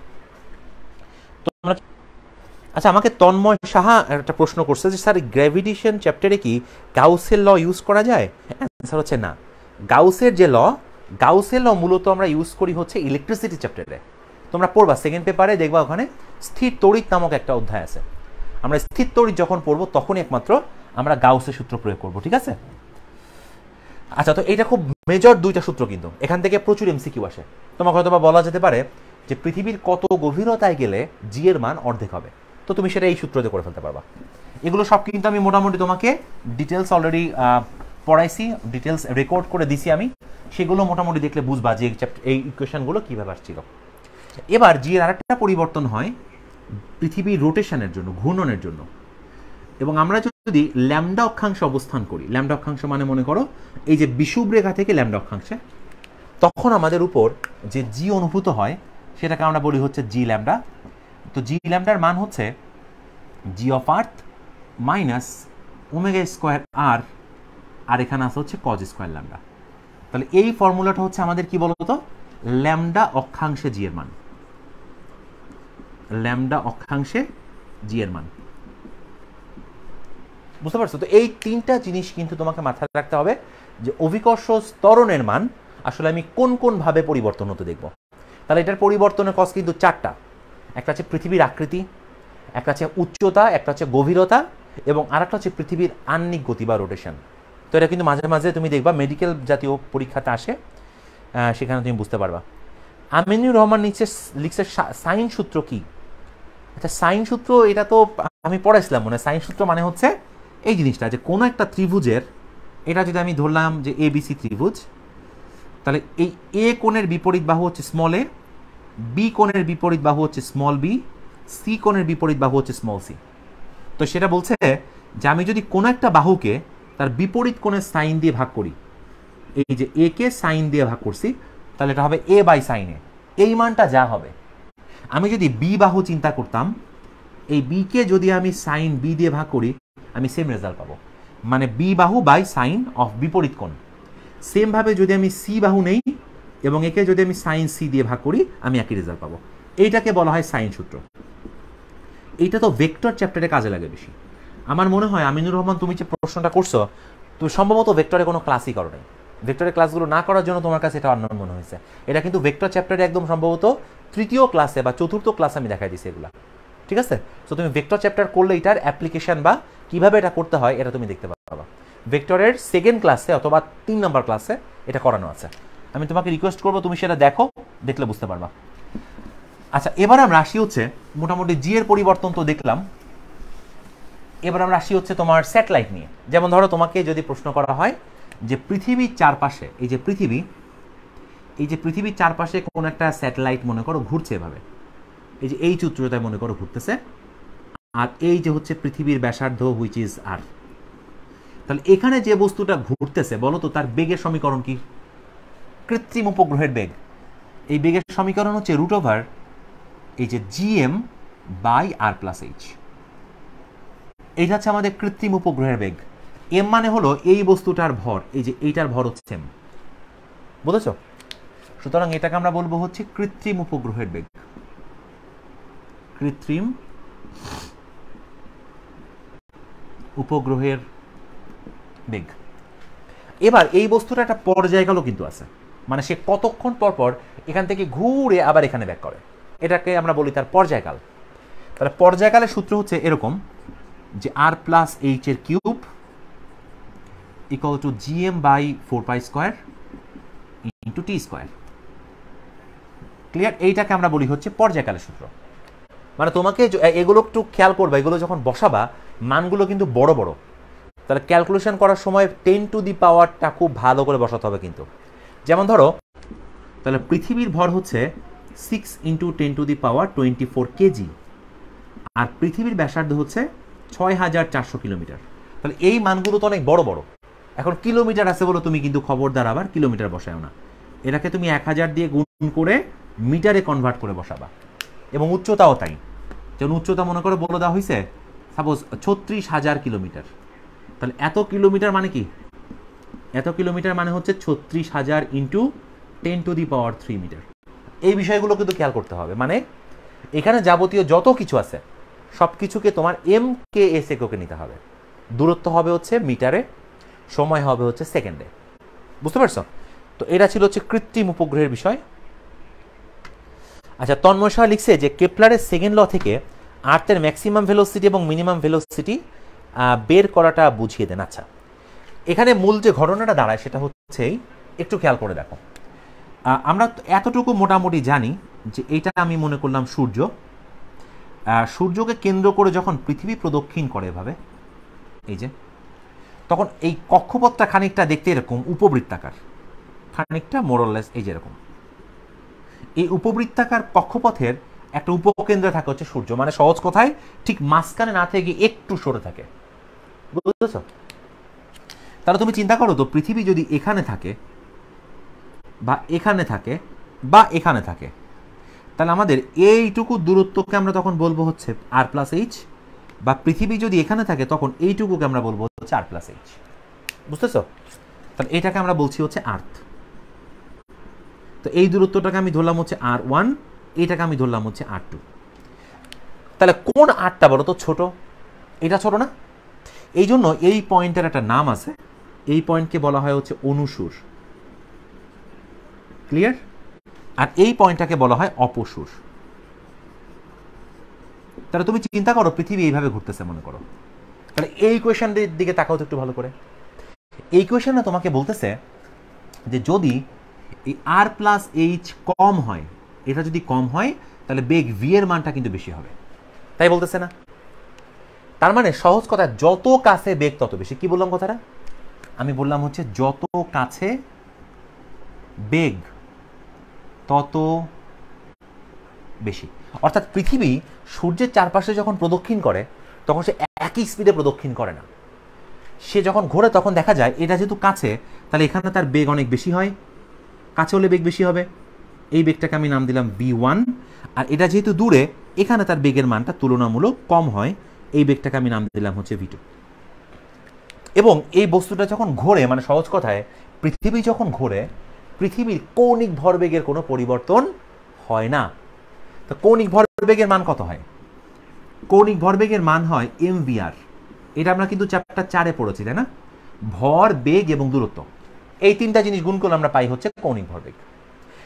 আচ্ছা, আমাকে তন্ময় সাহা একটা প্রশ্ন করছে যে স্যার গ্র্যাভিটেশন চ্যাপ্টারে কি গাউসের ল ইউজ করা যায়? অ্যান্সার হচ্ছে না। গাউসের যে ল, গাউসের ল মূলত আমরা ইউজ করি হচ্ছে ইলেকট্রিসিটি চ্যাপ্টারে। তোমরা পড়বা সেকেন্ড পেপারে, দেখবা ওখানে স্থির তড়িৎ নামক একটা অধ্যায় আছে। আমরা স্থির তড়িৎ যখন পড়বো তখনই একমাত্র আমরা গাউসের সূত্র প্রয়োগ করবো, ঠিক আছে? আচ্ছা, তো এটা খুব মেজর দুইটা সূত্র, কিন্তু এখান থেকে প্রচুর এমসিকিউ আসে। তোমাকে হয়তো বলা যেতে পারে যে পৃথিবীর কত গভীরতায় গেলে জি এর মান অর্ধেক হবে, তো তুমি সেটা এই সূত্র দিয়ে করে ফেলতে পারবা। এগুলো সব কিন্তু আমি মোটামুটি তোমাকে ডিটেলস অলরেডি পড়াইছি, ডিটেলস রেকর্ড করে দিছি আমি, সেগুলো মোটামুটি দেখলে বুঝবা যে এই ইকুয়েশনগুলো কীভাবে আসছিল। এবার জি এর আরেকটা পরিবর্তন হয় পৃথিবীর রোটেশনের জন্য, ঘূর্ণনের জন্য। এবং আমরা যদি ল্যামডা অক্ষাংশে অবস্থান করি, ল্যামডা অক্ষাংশ মানে মনে করো এই যে বিষুব রেখা থেকে ল্যামডা অক্ষাংশে, তখন আমাদের উপর যে জি অনুভূত হয় সেটাকে আমরা বলি হচ্ছে জি ল্যামডা। তো জি ল্যামডার মান হচ্ছে G of earth minus omega square R, আর এখানে আসা হচ্ছে কজ স্কোয়ার ল্যামডা। তাহলে এই ফর্মুলাটা হচ্ছে আমাদের কি বলতো, ল্যামডা অক্ষাংশে জি এর মান, ল্যামডা অক্ষাংশে জি এর মান। বুঝতে পারছো? তো এই তিনটা জিনিস কিন্তু তোমাকে মাথায় রাখতে হবে যে অভিকর্ষ ত্বরণের মান আসলে আমি কোন কোন ভাবে পরিবর্তন হতে দেখব। তাহলে এটার পরিবর্তনের কজ কিন্তু চারটা। একটা হচ্ছে পৃথিবীর আকৃতি, একটা হচ্ছে উচ্চতা, একটা হচ্ছে গভীরতা, এবং আরেকটা হচ্ছে পৃথিবীর আহ্নিক গতি বা রোটেশন। তো এটা কিন্তু মাঝে মাঝে তুমি দেখবা মেডিকেল জাতীয় পরীক্ষাতে আসে, সেখানে তুমি বুঝতে পারবা। আমিনুর রহমান লিখছে সাইন সূত্র কি? আচ্ছা সাইন সূত্র এটা তো আমি পড়াইছিলাম মনে হয়। সাইন সূত্র মানে হচ্ছে এই জিনিসটা যে কোনো একটা ত্রিভুজের, এটা যদি আমি ধরলাম যে এবিসি ত্রিভুজ, তাহলে এই এ কোণের বিপরীত বাহু হচ্ছে স্মল এ, বি কোণের বিপরীত বাহু হচ্ছে স্মল বি, সি কোণের বিপরীত বাহু হচ্ছে স্মল সি। তো সেটা বলছে যে আমি যদি কোনো একটা বাহুকে তার বিপরীত কোণের সাইন দিয়ে ভাগ করি, এই যে এ কে সাইন দিয়ে ভাগ করছি, তাহলে এটা হবে এ বাই সাইন এ। এই মানটা যা হবে, আমি যদি বি বাহু চিন্তা করতাম, এই বি কে যদি আমি সাইন বি দিয়ে ভাগ করি, আমি সেম রেজাল্ট পাবো, মানে বি বাহু বাই সাইন অফ বিপরীত কোণ। সেমভাবে যদি আমি সি বাহু নেই এবং একে যদি আমি সাইন সি দিয়ে ভাগ করি, আমি একই রেজাল্ট পাবো। এইটাকে বলা হয় সাইন সূত্র। এইটা তো ভেক্টর চ্যাপ্টারে কাজে লাগে বেশি। আমার মনে হয় আমিনুর রহমান, তুমি যে প্রশ্নটা করছো, তুমি সম্ভবত ভেক্টরে কোনো ক্লাসই করো নাই। ভেক্টরের ক্লাসগুলো না করার জন্য তোমার কাছে এটা অন্যান্য মনে হয়েছে। এটা কিন্তু ভেক্টর চ্যাপ্টারে একদম সম্ভবত তৃতীয় ক্লাসে বা চতুর্থ ক্লাসে আমি দেখাই দিচ্ছি এগুলা, ঠিক আছে? সো তুমি ভেক্টর চ্যাপ্টার করলে এটার অ্যাপ্লিকেশন বা কিভাবে এটা করতে হয় এটা তুমি দেখতে পাবা। ভেক্টরের সেকেন্ড ক্লাসে অথবা 3 নম্বর ক্লাসে এটা করানো আছে। আমি তোমাকে রিকোয়েস্ট করবো তুমি সেটা দেখো, দেখলে বুঝতে পারবা। আচ্ছা এবার আমরা আসি হচ্ছে মোটামুটি জি এর পরিবর্তন তো দেখলাম। এবার আমরা আসি হচ্ছে তোমার স্যাটেলাইট নিয়ে। যেমন ধরো তোমাকে যদি প্রশ্ন করা হয় যে পৃথিবীর চারপাশে, এই যে পৃথিবীর চারপাশে কোন একটা স্যাটেলাইট মনে করো ঘুরছে এভাবে, এই যে এই চিত্রটায় মনে করো ঘুরতেছে, আর এই যে হচ্ছে পৃথিবীর ব্যাসার্ধ হুইচ ইজ আর্থ। তাহলে এখানে যে বস্তুটা ঘুরতেছে বলো তো তার বেগের সমীকরণ কি? কৃত্রিম উপগ্রহের বেগ। এই বেগের সমীকরণ হচ্ছে রুট ওভার এই যে GM by R plus H. এইটা হচ্ছে আমাদের কৃত্রিম উপগ্রহের বেগ। এম মানে হলো এই বস্তুটার ভর, এই যে এইটার ভর হচ্ছে এম, বুঝেছ? সুতরাং এটাকে আমরা বলবো হচ্ছে কৃত্রিম উপগ্রহের বেগ, কৃত্রিম উপগ্রহের বেগ। এবার এই বস্তুটা একটা পর্যায়কালও কিন্তু আছে, মানে সে কতক্ষণ পর পর এখান থেকে ঘুরে আবার এখানে ব্যাক করে, এটাকে আমরা বলি তার পর্যায়কাল। তাহলে পর্যায়কালের সূত্র হচ্ছে এরকম যে আর প্লাস এইচ এর cube equal to GM by 4 pi square into T square. Clear? এইটাকে আমরা বলি হচ্ছে পর্যায়কালের সূত্র। মানে তোমাকে এগুলো একটু খেয়াল করবে, এগুলো যখন বসাবা মানগুলো কিন্তু বড় বড়, তাহলে ক্যালকুলেশন করার সময় 10 টু দি পাওয়ারটা খুব ভালো করে বসাতে হবে কিন্তু। যেমন ধরো তাহলে পৃথিবীর ভর হচ্ছে 6 into 10 to the power 24 KG, আর পৃথিবীর ব্যাসার্ধ হচ্ছে 6400 কিলোমিটার। তাহলে এই মানগুলো তো অনেক বড় বড়। এখন কিলোমিটার আছে বলো তুমি কিন্তু খবরদার আবার কিলোমিটার বসাও না, এটাকে তুমি 1000 দিয়ে গুণ করে মিটারে কনভার্ট করে বসাবা। এবং উচ্চতাও তাই, যেমন উচ্চতা মনে করে বলে দেওয়া হয়েছে সাপোজ 36,000 কিলোমিটার। তাহলে এত কিলোমিটার মানে কি? এত কিলোমিটার মানে হচ্ছে 36,000 into 10 to the power 3 metre. এই বিষয়গুলো কিন্তু খেয়াল করতে হবে। মানে এখানে যাবতীয় যত কিছু আছে সব কিছুকে তোমার এম কে এস এককে নিতে হবে। দূরত্ব হবে হচ্ছে মিটারে, সময় হবে হচ্ছে সেকেন্ডে। বুঝতে পারছো? তো এটা ছিল হচ্ছে কৃত্রিম উপগ্রহের বিষয়। আচ্ছা তন্ময় শাহ লিখছে যে কেপলারের সেকেন্ড ল থেকে আর্থের ম্যাক্সিমাম ভেলোসিটি এবং মিনিমাম ভেলোসিটি বের করাটা বুঝিয়ে দেন। আচ্ছা এখানে মূল যে ঘটনাটা দাঁড়ায় সেটা হচ্ছে একটু খেয়াল করে দেখো। আমরা এতটুকু মোটামুটি জানি যে এটা আমি মনে করলাম সূর্য, সূর্যকে কেন্দ্র করে যখন পৃথিবী প্রদক্ষিণ করে এভাবে এই যে, তখন এই কক্ষপথটা খানিকটা দেখতে এরকম উপবৃত্তাকার, খানিকটা মোরলেস এই যে এরকম। এই উপবৃত্তাকার কক্ষপথের একটা উপকেন্দ্রে থাকে হচ্ছে সূর্য, মানে সহজ কথায় ঠিক মাঝখানে না থেকে একটু সরে থাকে। বুঝেছ? তাহলে তুমি চিন্তা করো তো পৃথিবী যদি এখানে থাকে বা এখানে থাকে বা এখানে থাকে, তাহলে আমাদের এইটুকু দূরত্বকে আমরা তখন বলবো হচ্ছে আর প্লাস এইচ, বা পৃথিবী যদি এখানে থাকে তখন এইটুকুকে আমরা বলবো হচ্ছে আর প্লাস এইচ। বুঝতেছ? তাহলে এটাকে আমরা বলছি হচ্ছে আর্থ। তো এই দূরত্বটাকে আমি ধরলাম হচ্ছে R1, এইটাকে আমি ধরলাম হচ্ছে R2। তাহলে কোন আরটা বলো তো ছোট? এটা ছোট না? এই জন্য এই পয়েন্টের একটা নাম আছে, এই পয়েন্টকে বলা হয় হচ্ছে অনুসুর। ক্লিয়ার? আর এই পয়েন্টটাকে বলা হয় অপসুর। তাহলে তুমি চিন্তা করো পৃথিবী এইভাবে ঘুরতেছে মনে করো, তাহলে এই ইকুয়েশনটির দিকে তাকাও তো একটু ভালো করে। এই ইকুয়েশনে তোমাকে বলতেছে যে যদি এই আর প্লাস এইচ কম হয়, এটা যদি কম হয় তাহলে বেগ ভি এর মানটা কিন্তু বেশি হবে। তাই বলতেছে না? তার মানে সহজ কথা, যত কাছে বেগ তত বেশি। কি বললাম কথাটা? আমি বললাম হচ্ছে যত কাছে বেগ তত বেশি। অর্থাৎ পৃথিবী সূর্যের চারপাশে যখন প্রদক্ষিণ করে তখন সে একই স্পিডে প্রদক্ষিণ করে না। সে যখন ঘোরে তখন দেখা যায় এটা যেহেতু কাছে, তাহলে এখানে তার বেগ অনেক বেশি হয়, কাছে হলে বেগ বেশি হবে। এই বেগটাকে আমি নাম দিলাম v1। আর এটা যেহেতু দূরে, এখানে তার বেগের মানটা তুলনামূলক কম হয়, এই বেগটাকে আমি নাম দিলাম হচ্ছে v2। এবং এই বস্তুটা যখন ঘোরে, মানে সহজ কথায় পৃথিবী যখন ঘোরে, পৃথিবীর কৌণিক ভরবেগের কোনো পরিবর্তন হয় না। তো কৌণিক ভরবেগের মান কত হয়? কৌণিক ভরবেগের মান হয় mvr। এটা আমরা কিন্তু চ্যাপ্টার 4-এ পড়েছি, তাই না? ভর, বেগ এবং দূরত্ব, এই তিনটা জিনিস গুণ করলে আমরা পাই হচ্ছে কৌণিক ভরবেগ।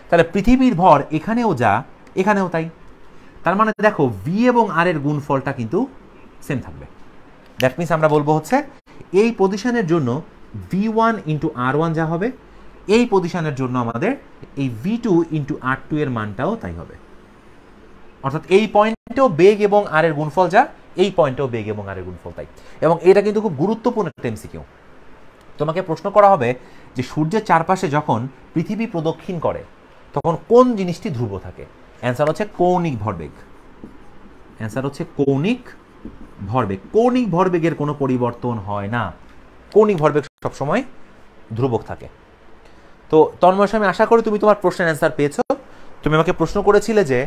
তাহলে পৃথিবীর ভর এখানেও যা এখানেও তাই। তার মানে দেখো ভি এবং আর এর গুণফলটা কিন্তু সেম থাকবে। দ্যাট মিনস আমরা বলবো হচ্ছে এই পজিশনের জন্য v1 ইন্টু r1 যা হবে, এই পজিশনের জন্য আমাদের এই v2 ইন্টু r2 এর মানটাও তাই হবে। অর্থাৎ এই পয়েন্টেও বেগ এবং আর এর গুণফল যা, এই পয়েন্টেও বেগ এবং আর এর গুণফল তাই। এবং এটা কিন্তু খুব গুরুত্বপূর্ণ একটা এমসিকিউ। তোমাকে প্রশ্ন করা হবে যে সূর্যের চারপাশে যখন পৃথিবী প্রদক্ষিণ করে তখন কোন জিনিসটি ধ্রুব থাকে? অ্যান্সার হচ্ছে কৌণিক ভরবেগ। অ্যান্সার হচ্ছে কৌণিক ভরবেগ। কৌণিক ভরবেগের কোনো পরিবর্তন হয় না, কৌণিক ভরবেগ সবসময় ধ্রুবক থাকে। তো তন্ময়, আমি আশা করি তুমি তোমার প্রশ্নের অ্যান্সার পেয়েছো। তুমি আমাকে প্রশ্ন করেছিলে যে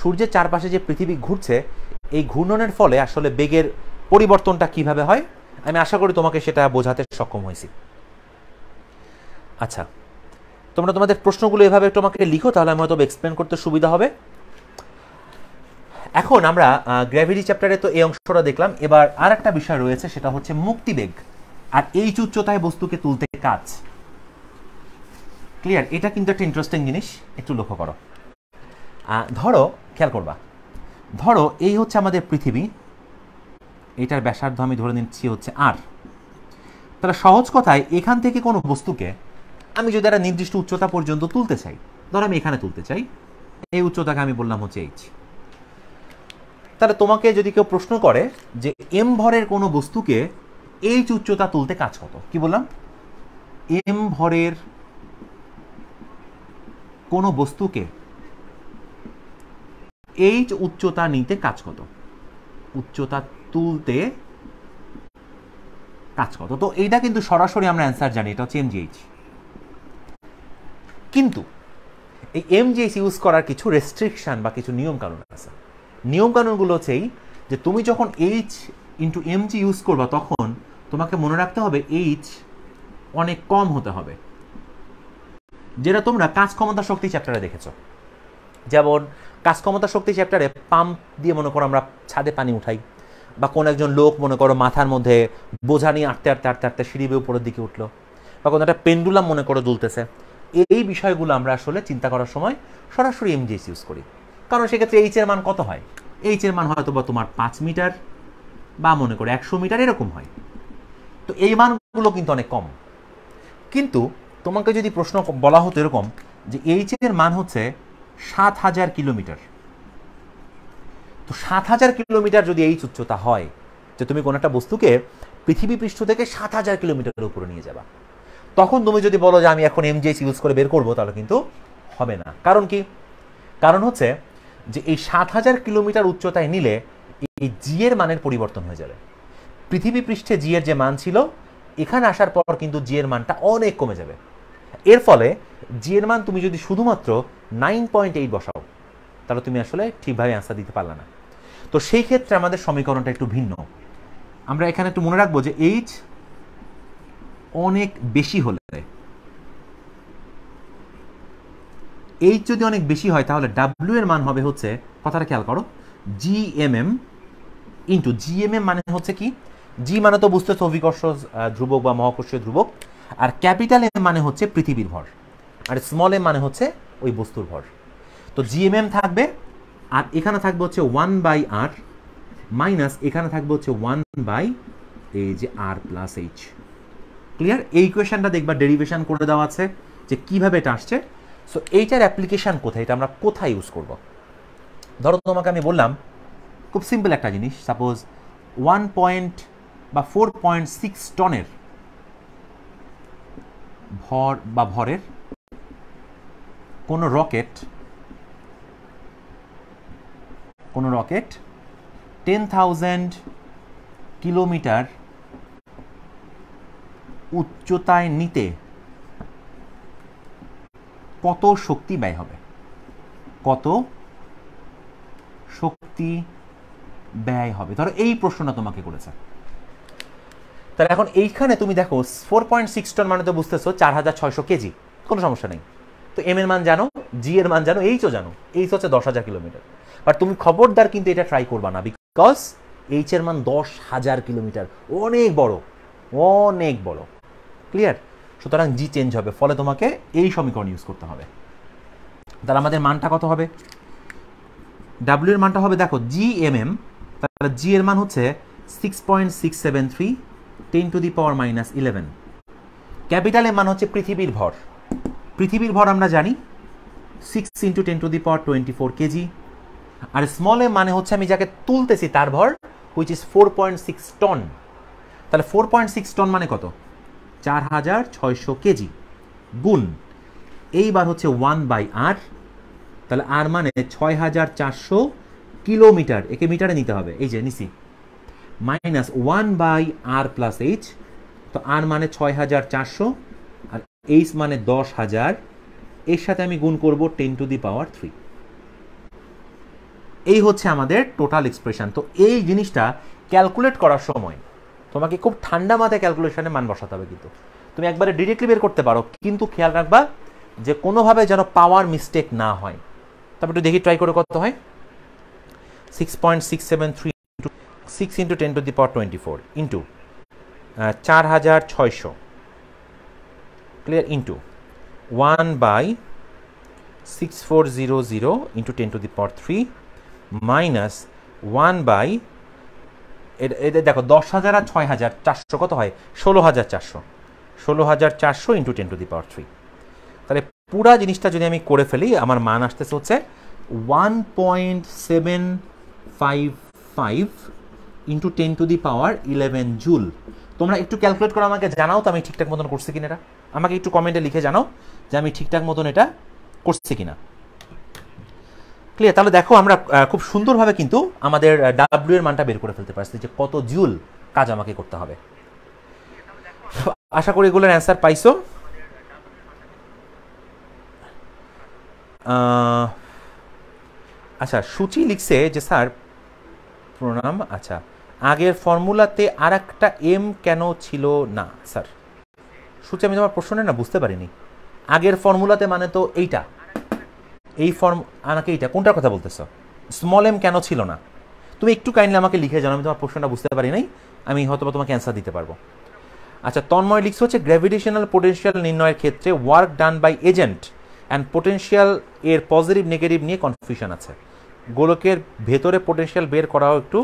সূর্যের চারপাশে যে পৃথিবী ঘুরছে, এই ঘূর্ণনের ফলে আসলে বেগের পরিবর্তনটা কিভাবে হয়। আমি আশা করি তোমাকে সেটা বোঝাতে সক্ষম হয়েছি। আচ্ছা, তোমরা তোমাদের প্রশ্নগুলো এভাবে একটু আমাকে লিখো, তাহলে আমি হয়তো এক্সপ্লেন করতে সুবিধা হবে। এখন আমরা গ্র্যাভিটি চ্যাপ্টারে তো এই অংশটা দেখলাম। এবার আর একটা বিষয় রয়েছে, সেটা হচ্ছে মুক্তিবেগ আর এইচ উচ্চতায় বস্তুকে তুলতে কাজ। ক্লিয়ার? এটা কিন্তু একটা ইন্টারেস্টিং জিনিস, একটু লক্ষ্য করো। ধরো, খেয়াল করবা, ধরো এই হচ্ছে আমাদের পৃথিবী, এটার ব্যাসার্ধ আমি ধরে নিচ্ছি হচ্ছে আর। তাহলে সহজ কথায় এখান থেকে কোনো বস্তুকে আমি যদি একটা নির্দিষ্ট উচ্চতা পর্যন্ত তুলতে চাই, ধরো আমি এখানে তুলতে চাই, এই উচ্চতাকে আমি বললাম হচ্ছে এইচ। তাহলে তোমাকে যদি কেউ প্রশ্ন করে যে এম ভরের কোনো বস্তুকে এইচ উচ্চতা তুলতে কাজ কত, কি বললাম? এম ভরের কোনো বস্তুকে এইচ উচ্চতা নিতে কাজ কত, উচ্চতা তুলতে কাজ কত? তো এইটা কিন্তু সরাসরি আমরা অ্যান্সার জানি, এটা হচ্ছে mgh। কিন্তু এই mgh ইউজ করার কিছু রেস্ট্রিকশন বা কিছু নিয়ম কানুন আছে। নিয়ম কানুনগুলো হচ্ছে এই যে তুমি যখন h ইন্টু mg ইউজ করবা তখন তোমাকে মনে রাখতে হবে h অনেক কম হতে হবে, যেটা তোমরা কাজ ক্ষমতা শক্তি চ্যাপ্টারে দেখেছো। যেমন কাজ ক্ষমতা শক্তি চ্যাপ্টারে পাম্প দিয়ে মনে করো আমরা ছাদে পানি উঠাই, বা কোন একজন লোক মনে করো মাথার মধ্যে বোঝা নিয়ে আটতে আটতে আটতে আটতে সিঁড়ি বেয়ে উপরের দিকে উঠলো, বা কোনো একটা পেন্ডুলাম মনে করো দুলতেছে। এই বিষয়গুলো আমরা আসলে চিন্তা করার সময় সরাসরি mgh ইউজ করি, কারণ সেক্ষেত্রে এইচ এর মান কত হয়? এইচ এর মান হয়তো বা তোমার 5 মিটার বা মনে করো 100 মিটার এরকম হয়। তো এই মানগুলো কিন্তু অনেক কম। কিন্তু তোমাকে যদি প্রশ্ন বলা হতো এরকম যে এইচ এর মান হচ্ছে 7000 কিলোমিটার, তো 7000 কিলোমিটার যদি এইচ উচ্চতা হয়, যে তুমি কোনো একটা বস্তুকে পৃথিবী পৃষ্ঠ থেকে 7000 কিলোমিটার উপরে নিয়ে যাবা, তখন তুমি যদি বলো যে আমি এখন mgh ইউজ করে বের করবো, তাহলে কিন্তু হবে না। কারণ কি? কারণ হচ্ছে যে এই 7000 কিলোমিটার উচ্চতায় নিলে এই জি এর মানের পরিবর্তন হয়ে যাবে। পৃথিবী পৃষ্ঠে জি এর যে মান ছিল, এখানে আসার পর কিন্তু জি এর মানটা অনেক কমে যাবে। এর ফলে জি এর মান তুমি যদি শুধুমাত্র 9.8 বসাও, তাহলে তুমি আসলে ঠিকভাবে অ্যান্সার দিতে পারলে না। তো সেই ক্ষেত্রে আমাদের সমীকরণটা একটু ভিন্ন। আমরা এখানে একটু মনে রাখবো যে এইচ অনেক বেশি হলে, এইচ যদি অনেক বেশি হয় তাহলে ডাব্লিউ এর মান হবে হচ্ছে, কথাটা খেয়াল করো, জিএমএম ইন্টু জিএমএম মানে হচ্ছে কি? জি মানে তো বুঝতেছো অভিকর্ষ ধ্রুবক বা মহাকর্ষীয় ধ্রুবক, আর ক্যাপিটাল এম মানে হচ্ছে পৃথিবীর ভর, আর স্মল এম মানে হচ্ছে ওই বস্তুর ভর। তো জিএমএম থাকবে, আর এখানে থাকবে হচ্ছে 1/r মাইনাস এখানে থাকবে হচ্ছে 1/, এই যে r প্লাস এইচ। ক্লিয়ার? এই ইকুয়েশনটা দেখবা ডেরিভেশন করে দেওয়া আছে যে কিভাবে এটা আসছে। সো এইটার অ্যাপ্লিকেশন কোথায়, এটা আমরা কোথায় ইউজ করব? ধরো তোমাকে আমি বললাম খুব সিম্পল একটা জিনিস, সাপোজ 4.6 টনের ভর বা ভরের কোনো রকেট 10,000 কিলোমিটার উচ্চতায় নিতে কত শক্তি ব্যয় হবে? কত শক্তি ব্যয় হবে? ধরো এই প্রশ্নটা তোমাকে করেছে। তাহলে এখন এইখানে তুমি দেখো 4.6 টন মানে তো বুঝতেছো 4,600 কেজি, কোনো সমস্যা নেই। তো এম এর মান জানো, জি এর মান জানো, এইচও জানো, এইচ হচ্ছে 10,000 কিলোমিটার। বাট তুমি খবরদার কিন্তু এটা ট্রাই করবা না, বিকজ এইচ এর মান 10,000 কিলোমিটার, অনেক বড়, অনেক বড়। ক্লিয়ার? সুতরাং জি চেঞ্জ হবে, ফলে তোমাকে এই সমীকরণ ইউজ করতে হবে। তাহলে আমাদের মানটা কত হবে? ডাব্লিউ এর মানটা হবে দেখো জি এম এম, তাহলে জি এর মান হচ্ছে 6.673 10 টু দি পাওয়ার -11। ক্যাপিটাল এর মান হচ্ছে পৃথিবীর ভর। পৃথিবীর ভর আমরা জানি 6 × 10 টু দি পাওয়ার 24 কেজি। আর স্মল এর মানে হচ্ছে আমি যাকে তুলতেছি তার ভর, হুইচ ইজ 4.6 টন। তাহলে 4.6 টন মানে কত? 4,600 কেজি গুণ, এইবার হচ্ছে 1/r, তাহলে আর মানে 6,400 কিলোমিটার, একে মিটারে নিতে হবে, এই যে নিছি, মাইনাস 1/r প্লাস এইচ, তো আর মানে 6,400 আর এইচ মানে 10,000, এর সাথে আমি গুণ করব 10 টু দি পাওয়ার 3। এই হচ্ছে আমাদের টোটাল এক্সপ্রেশন। তো এই জিনিসটা ক্যালকুলেট করার সময় তোমাকে খুব ঠান্ডা মাথায় ক্যালকুলেশনে মান বসাতে হবে, কিন্তু তুমি একবারে ডিরেক্টলি বের করতে পারো, কিন্তু খেয়াল রাখবা যে কোনোভাবে যেন পাওয়ার মিস্টেক না হয়। তারপর একটু দেখি ট্রাই করে কত হয়। 6.673 6 × 10 to the power 24 into 4,600, clear, into 1/6400 into 10 to the power 3 minus 1 এটা দেখো 10,000 আর 6,400 কত হয়? 16,400, 16,400 ইন্টু 10 টু দি পাওয়ার 3। তাহলে পুরা জিনিসটা যদি আমি করে ফেলি, আমার মান আসতেছে হচ্ছে 1.755 into 10 to the power 11 joule. তোমরা একটু ক্যালকুলেট করে আমাকে জানাও তো আমি ঠিকঠাক মতন করছি কিনা। এটা আমাকে একটু কমেন্টে লিখে জানাও যে আমি ঠিকঠাক মতন এটা করছি কিনা। ক্লিয়ার? তাহলে দেখো আমরা খুব সুন্দরভাবে কিন্তু আমাদের ডাব্লিউ এর মানটা বের করে ফেলতে পারছি যে কত জুল কাজ আমাকে করতে হবে। আশা করি এগুলোর অ্যান্সার পাইছো। আচ্ছা, সূচি লিখছে যে স্যার প্রণাম, আচ্ছা আগের ফর্মুলাতে আর একটা এম কেন ছিল না? স্যার সূচি আমি তোমার প্রশ্নে না বুঝতে পারিনি। আগের ফর্মুলাতে মানে তো এইটা, এই ফর্ম আমাকে এইটা কোনটার কথা বলতেছো? স্মল এম কেন ছিল না? তুমি একটু কাইন্ডলি আমাকে লিখে জানো, আমি তোমার প্রশ্নটা বুঝতে পারি নাই, আমি হয়তো তোমাকে অ্যান্সার দিতে পারবো। আচ্ছা, তন্ময় লিখছে হচ্ছে গ্র্যাভিটেশনাল পোটেনশিয়াল নির্ণয়ের ক্ষেত্রে work done by agent and potential এর পজিটিভ নেগেটিভ নিয়ে কনফিউশন আছে, গোলকের ভেতরে পোটেনশিয়াল বের করাও একটু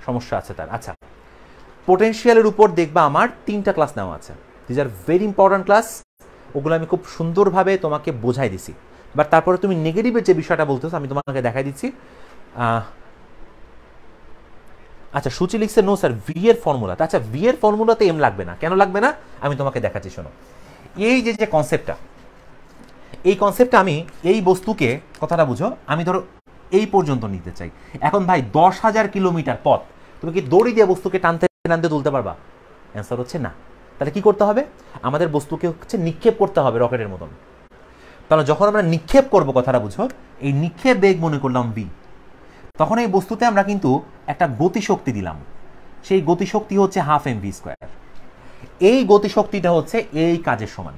সমস্যা আছে তার। আচ্ছা, পোটেনশিয়ালের উপর দেখবা আমার 3টা ক্লাস নেওয়া আছে, these are very important class, ওগুলো আমি খুব সুন্দরভাবে তোমাকে বোঝাই দিছি। বাট তারপরে তুমি নেগেটিভের যে বিষয়টা বলতেছো আমি তোমাকে দেখাই দিচ্ছি। আচ্ছা, সূচি লিখছে নো স্যার ভি এর ফর্মুলাতে। আচ্ছা, ভি এর ফর্মুলাতে এম লাগবে না, কেন লাগবে না আমি তোমাকে দেখাচ্ছি, শোনো। এই যে কনসেপ্টটা, এই কনসেপ্টটা আমি এই বস্তুকে, কথাটা বুঝো, আমি ধরো এই পর্যন্ত নিতে চাই। এখন ভাই 10,000 কিলোমিটার পথ তুমি কি দড়ি দিয়ে বস্তুকে টানতে টানতে তুলতে পারবা? অ্যান্সার হচ্ছে না। তাহলে কি করতে হবে? আমাদের বস্তুকে হচ্ছে নিক্ষেপ করতে হবে রকেটের মতন। তাহলে যখন আমরা নিক্ষেপ করব, কথাটা বুঝো, এই নিক্ষেপ বেগ মনে করলাম ভি, তখন এই বস্তুতে আমরা কিন্তু একটা গতিশক্তি দিলাম, সেই গতিশক্তি হচ্ছে 1/2 mv²। এই গতিশক্তিটা হচ্ছে এই কাজের সমান।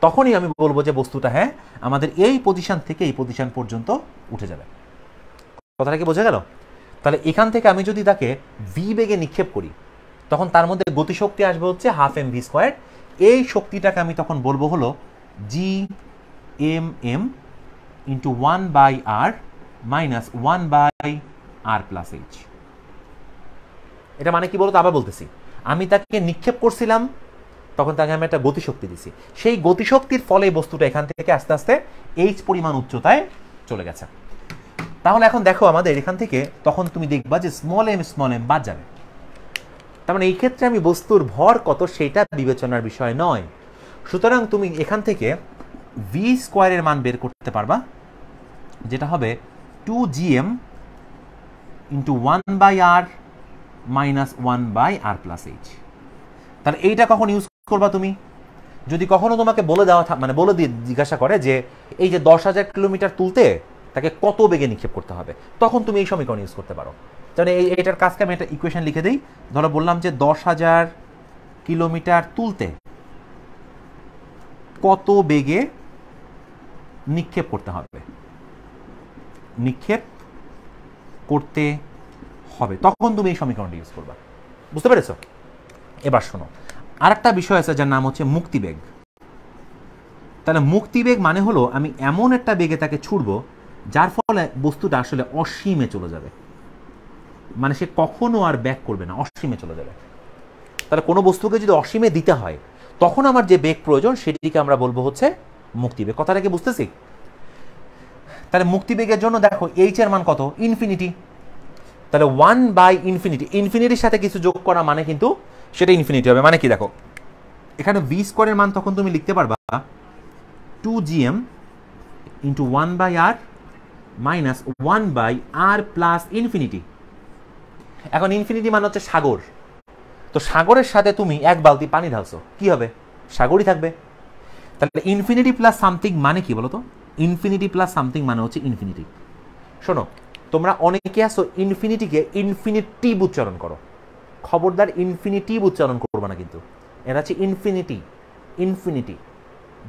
তখনই আমি বলবো যে বস্তুটা হ্যাঁ আমাদের এই পজিশন থেকে এই পজিশন পর্যন্ত উঠে যাবে। কথাটা কি বোঝা গেল? তাহলে এখান থেকে আমি যদি তাকে ভি বেগে নিক্ষেপ করি, তখন তার মধ্যে গতিশক্তি আসবে হচ্ছে 1/2 mv²। এই শক্তিটাকে আমি তখন বলবো হলো G M M into 1/r minus 1/r plus H. এটা মানে কি বলতো? আবার বলতেছি, আমি তাকে নিক্ষেপ করছিলাম, তখন তাকে আমি একটা গতিশক্তি দিছি, সেই গতিশক্তির ফলে বস্তুটা এখান থেকে আস্তে আস্তে এইচ পরিমাণ উচ্চতায় চলে গেছে। তাহলে এখন দেখো আমাদের এখান থেকে তখন তুমি দেখবা যে স্মল এম বাদ যাবে। তার মানে এই ক্ষেত্রে আমি বস্তুর ভর কত সেটা বিবেচনার বিষয় নয়। সুতরাং তুমি এখান থেকে ভি স্কোয়ারের মান বের করতে পারবা, যেটা হবে 2gm into 1/r minus 1/r plus H. তাহলে এইটা কখন ইউজ করবা তুমি? যদি কখনো তোমাকে বলে দেওয়া মানে বলে দিয়ে জিজ্ঞাসা করে যে এই যে 10,000 কিলোমিটার তুলতে তাকে কত বেগে নিক্ষেপ করতে হবে, তখন তুমি এই সমীকরণ ইউজ করতে পারো। তাহলে এইটার কাজকে আমি একটা ইকুয়েশন লিখে দিই। ধরো বললাম যে 10,000 কিলোমিটার তুলতে কত বেগে নিক্ষেপ করতে হবে, নিক্ষেপ করতে হবে, তখন তুমি এই সমীকরণটা ইউজ করবা। বুঝতে পেরেছো? এবার শোনো, আরেকটা বিষয় আছে যার নাম হচ্ছে মুক্তিবেগ। তাহলে মুক্তিবেগ মানে হলো আমি এমন একটা বেগে তাকে ছুড়বো যার ফলে বস্তুটা আসলে অসীমে চলে যাবে, মানে সে কখনো আর ব্যাক করবে না, অসীমে চলে যাবে। তাহলে কোনো বস্তুকে যদি অসীমে দিতে হয় তখন আমার যে বেগ প্রয়োজন সেটিকে আমরা বলবো হচ্ছে মুক্তিবেগ। কথাটা কি বুঝতেছি? তাহলে মুক্তিবেগের জন্য দেখো এইচ এর মান কত? ইনফিনিটি। তাহলে 1/ইনফিনিটি, ইনফিনিটির সাথে কিছু যোগ করা মানে কিন্তু সেটা ইনফিনিটি হবে। মানে কি দেখো, এখানে ভি স্কোয়ারের মান তখন তুমি লিখতে পারবা 2gm into 1/r minus 1/r plus infinity. এখন ইনফিনিটি মানে হচ্ছে সাগর, তো সাগরের সাথে তুমি এক বালতি পানি ঢালছো, কি হবে? সাগরই থাকবে। তাহলে ইনফিনিটি প্লাস সামথিং মানে কি বলো তো? ইনফিনিটি প্লাস সামথিং মানে হচ্ছে ইনফিনিটি। শোনো, তোমরা অনেকে আসো ইনফিনিটিকে ইনফিনিটিভ উচ্চারণ করো, খবরদার ইনফিনিটিভ উচ্চারণ করবো না কিন্তু। এরা হচ্ছে ইনফিনিটি, ইনফিনিটি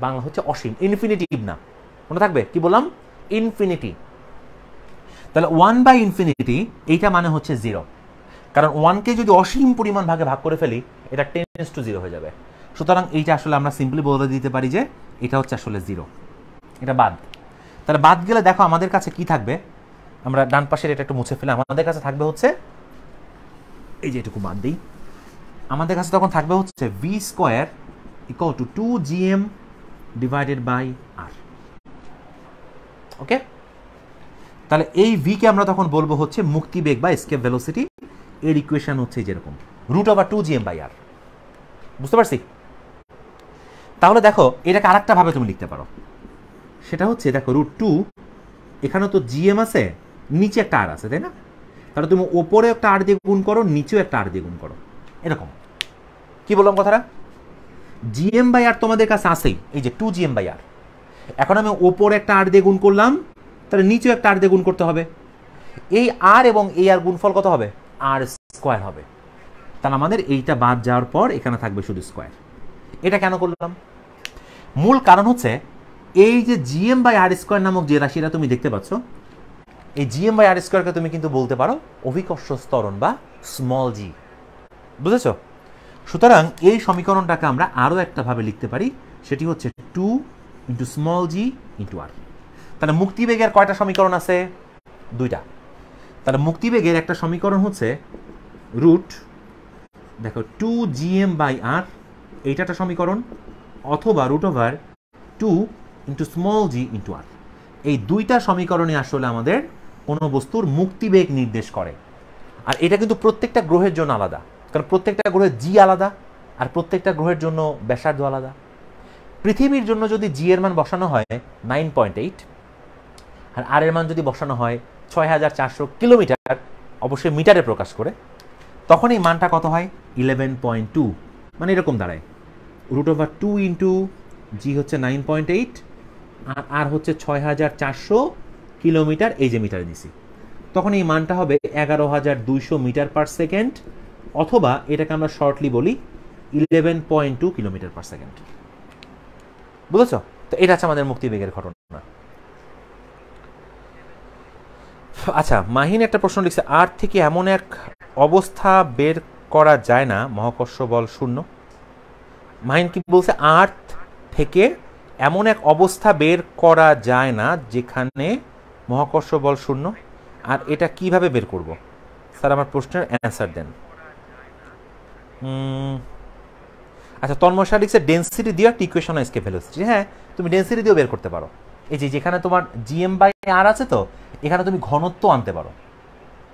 বাংলা হচ্ছে অসীম, ইনফিনিটিভ না। মনে থাকবে কি বললাম? ইনফিনিটি। তাহলে 1/ইনফিনিটি এইটা মানে হচ্ছে 0, কারণ 1কে যদি অসীম পরিমাণ ভাগে ভাগ করে ফেলি এটা টেন্ডস টু 0 হয়ে যাবে। সুতরাং এইটা আসলে আমরা সিম্পলি বলে দিতে পারি যে এটা হচ্ছে আসলে 0, এটা বাদ। তাহলে বাদ গেলে দেখো আমাদের কাছে কি থাকবে, আমরা ডান পাশের এটা একটু মুছে ফেলে আমাদের কাছে থাকবে হচ্ছে এই যে এটুকু বাদ দিই, আমাদের কাছে তখন থাকবে হচ্ছে V square equal to 2gm divided by r। Okay, তাহলে এই ভি কে আমরা তখন বলবো হচ্ছে মুক্তিবেগ বা এসকেপ ভেলোসিটি। এর ইকুয়েশন হচ্ছে যেরকম √2gm/r। বুঝতে পারছি? তাহলে দেখো এটাকে আরেকটা ভাবে তুমি লিখতে পারো, সেটা হচ্ছে দেখো √2, এখানে তো জিএম আছে, নিচে একটা আর আছে, তাই না? তাহলে তুমি ওপরে একটা আর দিয়ে গুণ করো, নিচেও একটা আর দিয়ে গুণ করো, এরকম। কি বললাম কথাটা? gm/r তোমাদের কাছে আসেই, এই যে 2gm/r। এখন আমি ওপরে একটা আর দিয়ে গুণ করলাম, তাহলে নিচেও একটা আর দিয়ে গুণ করতে হবে। এই আর এবং এই আর গুণফল কত হবে? আর স্কোয়ার হবে। তাহলে আমাদের এইটা বাদ যাওয়ার পর এখানে থাকবে শুধু স্কোয়ার। এটা কেন করলাম? মূল কারণ হচ্ছে এই যে gm/r² নামক যে রাশিটা তুমি দেখতে পাচ্ছ, এই gm/r² তুমি কিন্তু বলতে পারো অভিকর্ষ ত্বরণ বা স্মল জি। বুঝেছো? সুতরাং এই সমীকরণটাকে আমরা আরো একটা ভাবে লিখতে পারি, সেটি হচ্ছে 2 ইন্টু স্মল জি ইন্টু আর। তাহলে মুক্তিবেগের কয়টা সমীকরণ আছে? 2টা। তাহলে মুক্তিবেগের একটা সমীকরণ হচ্ছে দেখো 2gm/r, এইটা একটা সমীকরণ, অথবা √2 ইন্টু স্মল জি ইন্টু আর। এই দুইটা সমীকরণই আসলে আমাদের কোনো বস্তুর মুক্তিবেগ নির্দেশ করে। আর এটা কিন্তু প্রত্যেকটা গ্রহের জন্য আলাদা, কারণ প্রত্যেকটা গ্রহের জি আলাদা আর প্রত্যেকটা গ্রহের জন্য ব্যাসার্ধ আলাদা। পৃথিবীর জন্য যদি জি এর মান বসানো হয় 9.8 আর আর এর মান যদি বসানো হয় 6,400 কিলোমিটার, অবশ্যই মিটারে প্রকাশ করে, তখন এই মানটা কত হয়? 11.2। মানে এরকম দাঁড়ায় √2 ইন্টু জি হচ্ছে 9.8 আর আর হচ্ছে 6,400 কিলোমিটার, এই যে মিটারে দিছি, তখন এই মানটা হবে 11,200 মিটার পার সেকেন্ড, অথবা এটাকে আমরা শর্টলি বলি 11.2 কিলোমিটার পার সেকেন্ড। বুঝেছ? তো এটা হচ্ছে আমাদের মুক্তিবেগের ঘটনা। আচ্ছা, মাহিন একটা প্রশ্ন লিখছে, আর থেকে এমন এক অবস্থা বের করা যায় না মহাকর্ষ বল শূন্য। মাহিন কি বলছে? আর্থ থেকে এমন এক অবস্থা বের করা যায় না যেখানে মহাকর্ষ বল শূন্য, আর এটা কিভাবে বের করব? স্যার আমার প্রশ্নের অ্যান্সার দেন। আচ্ছা, তন্ময় স্যার লিখছে ডেন্সিটি দিয়ে ইকুয়েশন এসকেপ ভেলোসিটি। হ্যাঁ, তুমি ডেন্সিটি দিয়েও বের করতে পারো। এই যে যেখানে তোমার gm/r আছে, তো এখানে তুমি ঘনত্ব আনতে পারো।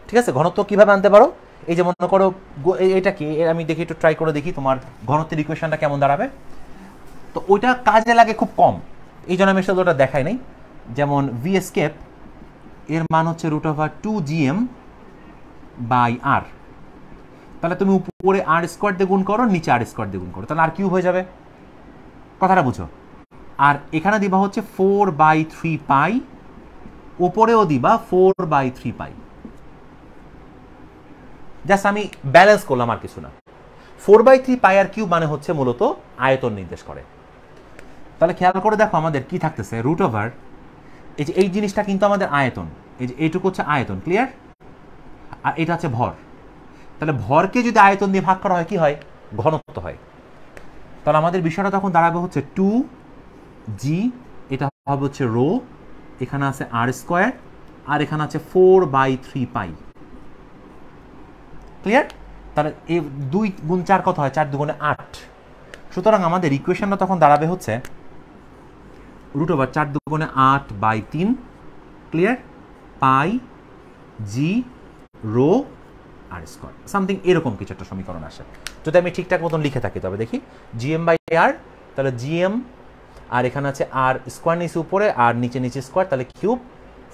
ঠিক আছে, ঘনত্ব কিভাবে আনতে পারো? এই যে মনে করো এটা কি, আমি দেখি একটু ট্রাই করে দেখি তোমার ঘনত্বের ইকুয়েশনটা কেমন দাঁড়াবে। তো ওইটা কাজে লাগে খুব কম, এই জন্য আমি সাথে ওটা দেখাই নাই। যেমন ভি এসকেপ এর মান হচ্ছে √2gm/r। তাহলে তুমি উপরে আর স্কোয়ার দিয়ে গুণ করো, নিচে আর স্কোয়ার দিয়ে গুণ করো, তাহলে আর কিউব হয়ে যাবে। কথাটা বুঝো। আর এখানে দিবা হচ্ছে 4/3π, উপরেও দিবা 4/3π। জাস্ট আমি ব্যালেন্স করলাম, আর কিছু না। 4/3π আর কিউব মানে হচ্ছে মূলত আয়তন নির্দেশ করে। তাহলে খেয়াল করে দেখো আমাদের কি থাকতেছে, √, এই যে এই জিনিসটা কিন্তু আমাদের আয়তন, এই যে এইটুকু হচ্ছে আয়তন, ক্লিয়ার? আর এটা হচ্ছে ভর। তাহলে ভরকে যদি আয়তন দিয়ে ভাগ করা হয় কি হয়? ঘনত্ব হয়। তাহলে আমাদের বিষয়টা তখন দাঁড়াবে হচ্ছে 2g, এটা হবে হচ্ছে রো, এখানে আছে আর স্কোয়ার, আর এখানে আছে 4/3π। ক্লিয়ার? তাহলে এই 2 গুণ 4 কত হয়? 4 দুগুণে 8। সুতরাং আমাদের ইকুয়েশনটা তখন দাঁড়াবে হচ্ছে √4 দুগুণে 8/3, ক্লিয়ার, পাই জি রো আর স্কোয়ার, সামথিং এরকম কিছু একটা সমীকরণ আসে যদি আমি ঠিকঠাক মতন লিখে থাকি। তবে দেখি gm/r, তাহলে gm, আর এখানে আছে আর স্কোয়ার নিচে উপরে আর নিচে নিচে স্কোয়ার, তাহলে কিউব,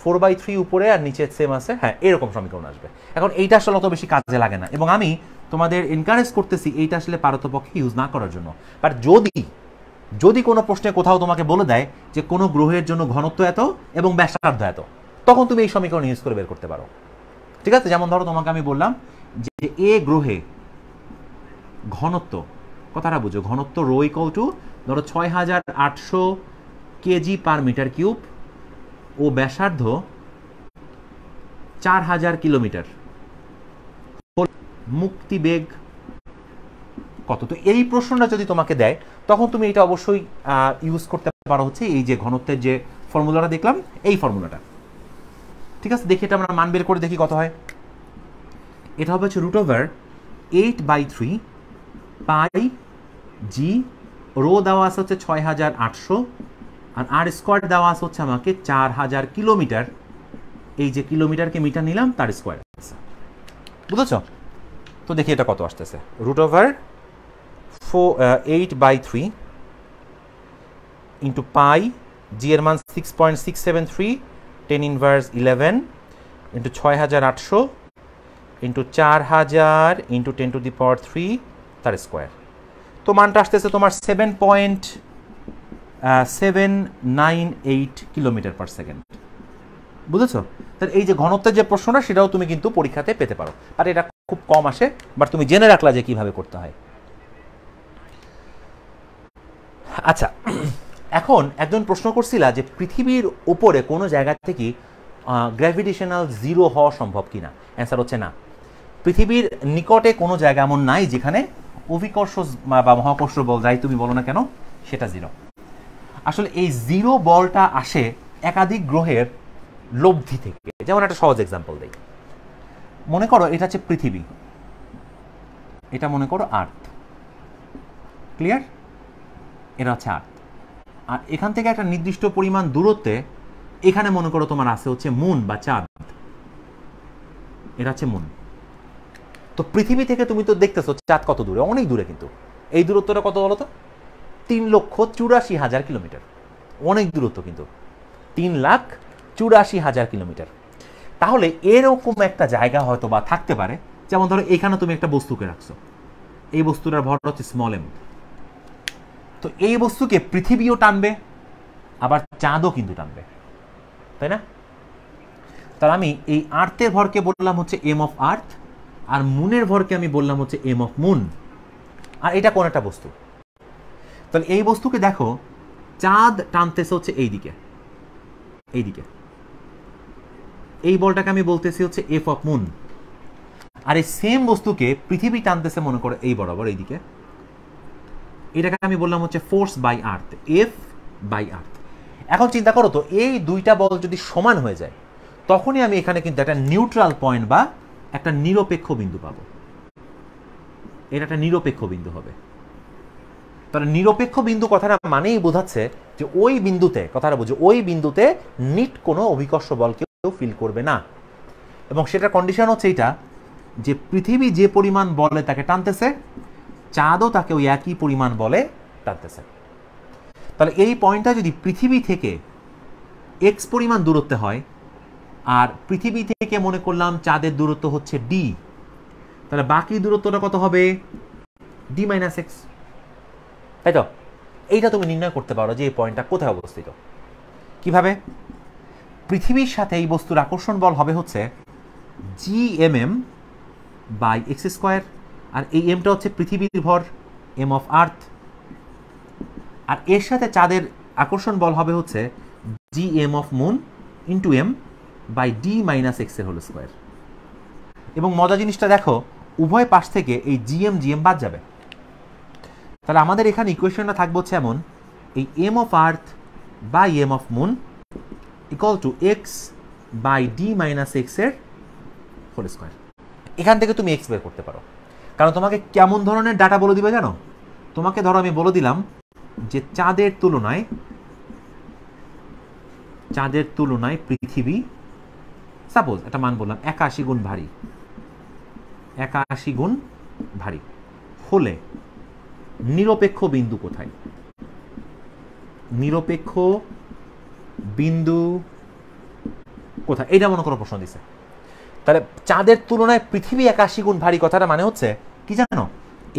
4/3 উপরে আর নিচে সেম আছে, হ্যাঁ এরকম সমীকরণ আসবে। এখন এইটা আসলে অত বেশি কাজে লাগে না, এবং আমি তোমাদের এনকারেজ করতেছি এইটা আসলে পারতপক্ষে ইউজ না করার জন্য। বাট যদি কোনো প্রশ্নে কোথাও তোমাকে বলে দেয় যে কোনো গ্রহের জন্য ঘনত্ব এত এবং ব্যাসার্ধ এত, তখন তুমি এই সমীকরণ ইউজ করে বের করতে পারো। ঠিক আছে, যেমন ধরো তোমাকে আমি বললাম যে এ গ্রহে ঘনত্ব, কথাটা বুঝো, ঘনত্ব রো ইকুয়াল টু ধরো 6800 kg/m3 ও ব্যাসার্ধ 4000 কিলোমিটার, মুক্তিবেগ কত? তো এই প্রশ্নটা যদি তোমাকে দেয় তখন তুমি এটা অবশ্যই ইউজ করতে পারো হচ্ছে এই যে ঘনত্বের যে ফর্মুলাটা দেখলাম, এই ফর্মুলাটা। ঠিক আছে, দেখি এটা আমরা মান বের করে দেখি কত হয়। এটা হবে হচ্ছে √8/3πg, রো দেওয়া আছে হচ্ছে 6800, আর আর স্কোয়ার দেওয়া আছে হচ্ছে আমাকে 4000 কিলোমিটার। এই যে কিলোমিটারকে মিটার নিলাম, তার স্কোয়ার আছে, বুঝেছ? তো দেখি এটা কত আসতেছে। √8/3 ইন্টু পাই, জি এর মান 6.673, 10^11 ইন্টু 6800 ইন্টু 4000 ইন্টু 10⁻³ তার স্কোয়ার। তো মানটা আসতেছে তোমার 7.798 কিলোমিটার/সেকেন্ড, বুঝেছো? তাহলে এই যে ঘনত্বের যে প্রশ্নটা, সেটাও তুমি কিন্তু পরীক্ষাতে পেতে পারো, আর এটা খুব কম আসে, বাট তুমি জেনে রাখলা যে কিভাবে করতে হয়। আচ্ছা, এখন একজন প্রশ্ন করছিলা যে পৃথিবীর উপরে কোনো জায়গা থেকে গ্র্যাভিটেশনাল জিরো হওয়া সম্ভব কিনা। অ্যান্সার হচ্ছে না। পৃথিবীর নিকটে কোনো জায়গা এমন নাই যেখানে অভিকর্ষ বা মহাকর্ষ বল, যাই তুমি বলো না কেন, সেটা জিরো। আসলে এই জিরো বলটা আসে একাধিক গ্রহের লব্ধি থেকে। যেমন একটা সহজ এক্সাম্পল দেই, মনে করো এটা হচ্ছে পৃথিবী, এটা মনে করো আর্থ, ক্লিয়ার? এটা হচ্ছে আর্থ, আর এখান থেকে একটা নির্দিষ্ট পরিমাণ দূরত্বে এখানে মনে করো তোমার আছে হচ্ছে মুন বা চাঁদ, এটা হচ্ছে মুন। তো পৃথিবী থেকে তুমি তো দেখতেছো চাঁদ কত দূরে, অনেক দূরে, কিন্তু এই দূরত্বটা কত বলো তো? 3,84,000 কিলোমিটার, অনেক দূরত্ব কিন্তু, 3,84,000 কিলোমিটার। তাহলে এরকম একটা জায়গা হয়তো বা থাকতে পারে, যেমন ধরো এখানে তুমি একটা বস্তুকে রাখছো, এই বস্তুটার ভর হচ্ছে স্মল এম, তো এই বস্তুকে পৃথিবীও টানবে, আবার চাঁদও কিন্তু টানবে, তাই না? তাহলে আমি এই আর্থের ভরকে বললাম হচ্ছে এম অফ আর্থ, আর মুনের ভরকে আমি বললাম হচ্ছে এম অফ মুন, আর এটা কোন একটা বস্তু। তাহলে এই বস্তুকে দেখো, চাঁদ টানতেছে হচ্ছে এইদিকে, এইদিকে, এই বলটাকে আমি বলতেছি হচ্ছে এফ অফ মুন, আর এই সেম বস্তুকে পৃথিবী টানতেছে মনে করো এই বরাবর এইদিকে, এটাকে আমি বললাম হচ্ছে force by earth, F by earth. এখন চিন্তা করো তো, এই দুইটা বল যদি সমান হয়ে যায়, তখনই আমি এখানে কিন্তু একটা নিউট্রাল পয়েন্ট বা একটা নিরপেক্ষ বিন্দু পাবো। এটা একটা নিরপেক্ষ বিন্দু হবে। তাহলে নিরপেক্ষ বিন্দু কথাটা মানেই বোঝাচ্ছে যে ওই বিন্দুতে, কথাটা বুঝো, ওই বিন্দুতে নিট কোনো অভিকর্ষ বলকে কেউ ফিল করবে না। এবং সেটার কন্ডিশন হচ্ছে এটা যে পৃথিবী যে পরিমাণ বলে তাকে টানতেছে, চাঁদও তাকে ওই একই পরিমাণ বলে টানতেছে। তাহলে এই পয়েন্টটা যদি পৃথিবী থেকে এক্স পরিমাণ দূরত্বে হয়, আর পৃথিবী থেকে মনে করলাম চাঁদের দূরত্ব হচ্ছে ডি, তাহলে বাকি দূরত্বটা কত হবে? ডি মাইনাস এক্স, তাই তো? এইটা তুমি নির্ণয় করতে পারো যে এই পয়েন্টটা কোথায় অবস্থিত। কিভাবে? পৃথিবীর সাথে এই বস্তুর আকর্ষণ বল হবে হচ্ছে G M M by X square, আর এই এমটা হচ্ছে পৃথিবীর ভর, এম অফ আর্থ, আর এর সাথে চাঁদের আকর্ষণ বল হবে হচ্ছে G M of moon into M by D minus X এর হোল স্কোয়ার। এবং মজা জিনিসটা দেখো, উভয় পাশ থেকে এই জিএম বাদ যাবে। তাহলে আমাদের এখানে ইকুয়েশনটা থাকবে হচ্ছে এমন, এই M of earth by M of moon equal to X by D minus X এর হোল স্কোয়ার। এখান থেকে তুমি এক্স বের করতে পারো, কারণ তোমাকে কেমন ধরনের ডাটা বলে দিবে জানো? তোমাকে ধরো আমি বলে দিলাম যে চাঁদের তুলনায় পৃথিবী, সাপোজ একটা মান বললাম 81 গুণ ভারী, 81 গুণ ভারী হলে নিরপেক্ষ বিন্দু কোথায়? নিরপেক্ষ বিন্দু কোথায়, এইটা মনে করো প্রশ্ন দিছে। তাহলে চাঁদের তুলনায় পৃথিবী 81 গুণ ভারী কথাটা মানে হচ্ছে কি জানো?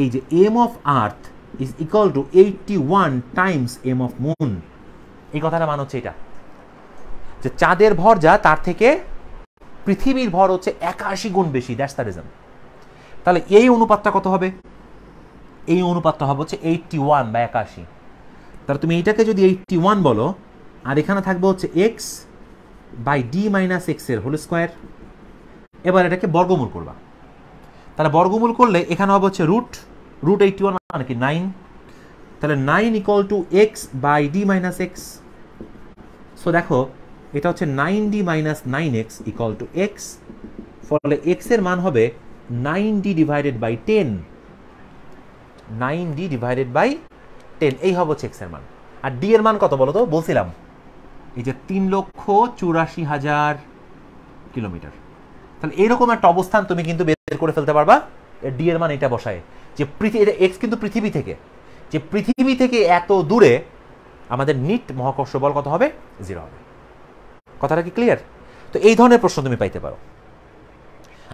এই যে M of earth is equal to 81 times M of moon, এই কথাটা মানে হচ্ছে এটা যে চাঁদের ভর যা তার থেকে পৃথিবীর ভর হচ্ছে 81 গুণ বেশি, দ্যাটস দ্য রিজন। তাহলে এই অনুপাতটা কত হবে? এই অনুপাতটা হবে হচ্ছে 81 বা 81। তাহলে তুমি এইটাকে যদি 81 বলো, আর এখানে থাকবে হচ্ছে X by D minus X এর হোল স্কোয়ার। এবার এটাকে বর্গমূল করবা, তাহলে বর্গমূল করলে এখানে হবে হচ্ছে রুট 81 মানে কি 9, তাহলে 9 equal to X by D minus X. So দেখো এটা হচ্ছে 9d minus 9x equal to X, ফলে এক্স এর মান হবে 9d divided by 10, 9d divided by 10, এই হবে হচ্ছে এক্স এর মান। আর ডি এর মান কত বলো তো? বলছিলাম এই যে 3,84,000 কিলোমিটার। তাহলে এইরকম একটা অবস্থান তুমি কিন্তু বের করে ফেলতে পারবা ডি এর মান এটা বসায়, যে এক্স কিন্তু পৃথিবী থেকে, যে পৃথিবী থেকে এত দূরে আমাদের নিট মহাকর্ষ বল কত হবে? 0 হবে। কথাটা কি ক্লিয়ার? তো এই ধরনের প্রশ্ন তুমি পাইতে পারো।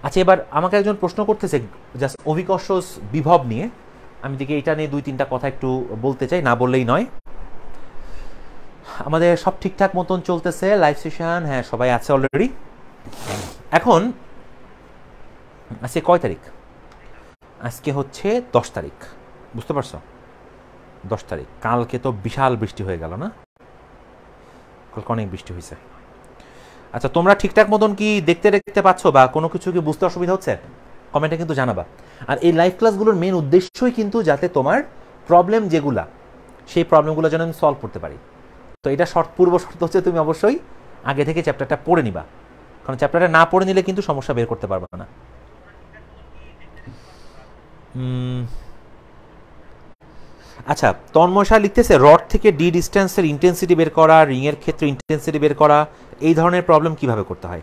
আচ্ছা, এবার আমাকে একজন প্রশ্ন করতেছে জাস্ট অভিকর্ষ বিভব নিয়ে, আমি দেখি এটা নিয়ে 2-3টা কথা একটু বলতে চাই, না বললেই নয়। আমাদের সব ঠিকঠাক মতন চলতেছে, লাইভ সেশন, হ্যাঁ সবাই আছে অলরেডি। এখন আজকে কয় তারিখ? আজকে হচ্ছে 10 তারিখ, বুঝতে পারছো? 10 তারিখ। কালকে তো বিশাল বৃষ্টি হয়ে গেল না? কালকে অনেক বৃষ্টি হয়েছে। আচ্ছা, তোমরা ঠিকঠাক মতন কি দেখতে পাচ্ছ বা কোনো কিছু কি বুঝতে অসুবিধা হচ্ছে? কমেন্টে কিন্তু জানাবা। আর এই লাইভ ক্লাসগুলোর মেন উদ্দেশ্যই কিন্তু যাতে তোমার প্রবলেম যেগুলা, সেই প্রবলেমগুলো যেন আমি সলভ করতে পারি। তো এটা পূর্ব শর্ত হচ্ছে তুমি অবশ্যই আগে থেকে চ্যাপ্টারটা পড়ে নিবা, কারণ চ্যাপ্টারটা না পড়ে নিলে কিন্তু সমস্যা বের করতে পারবে না। আচ্ছা, তন্ময় শাহ লিখতেছে রড থেকে ডি ডিস্টেন্সের ইন্টেন্সিটি বের করা, রিং এর ক্ষেত্রে ইন্টেন্সিটি বের করা, এই ধরনের প্রবলেম কিভাবে করতে হয়?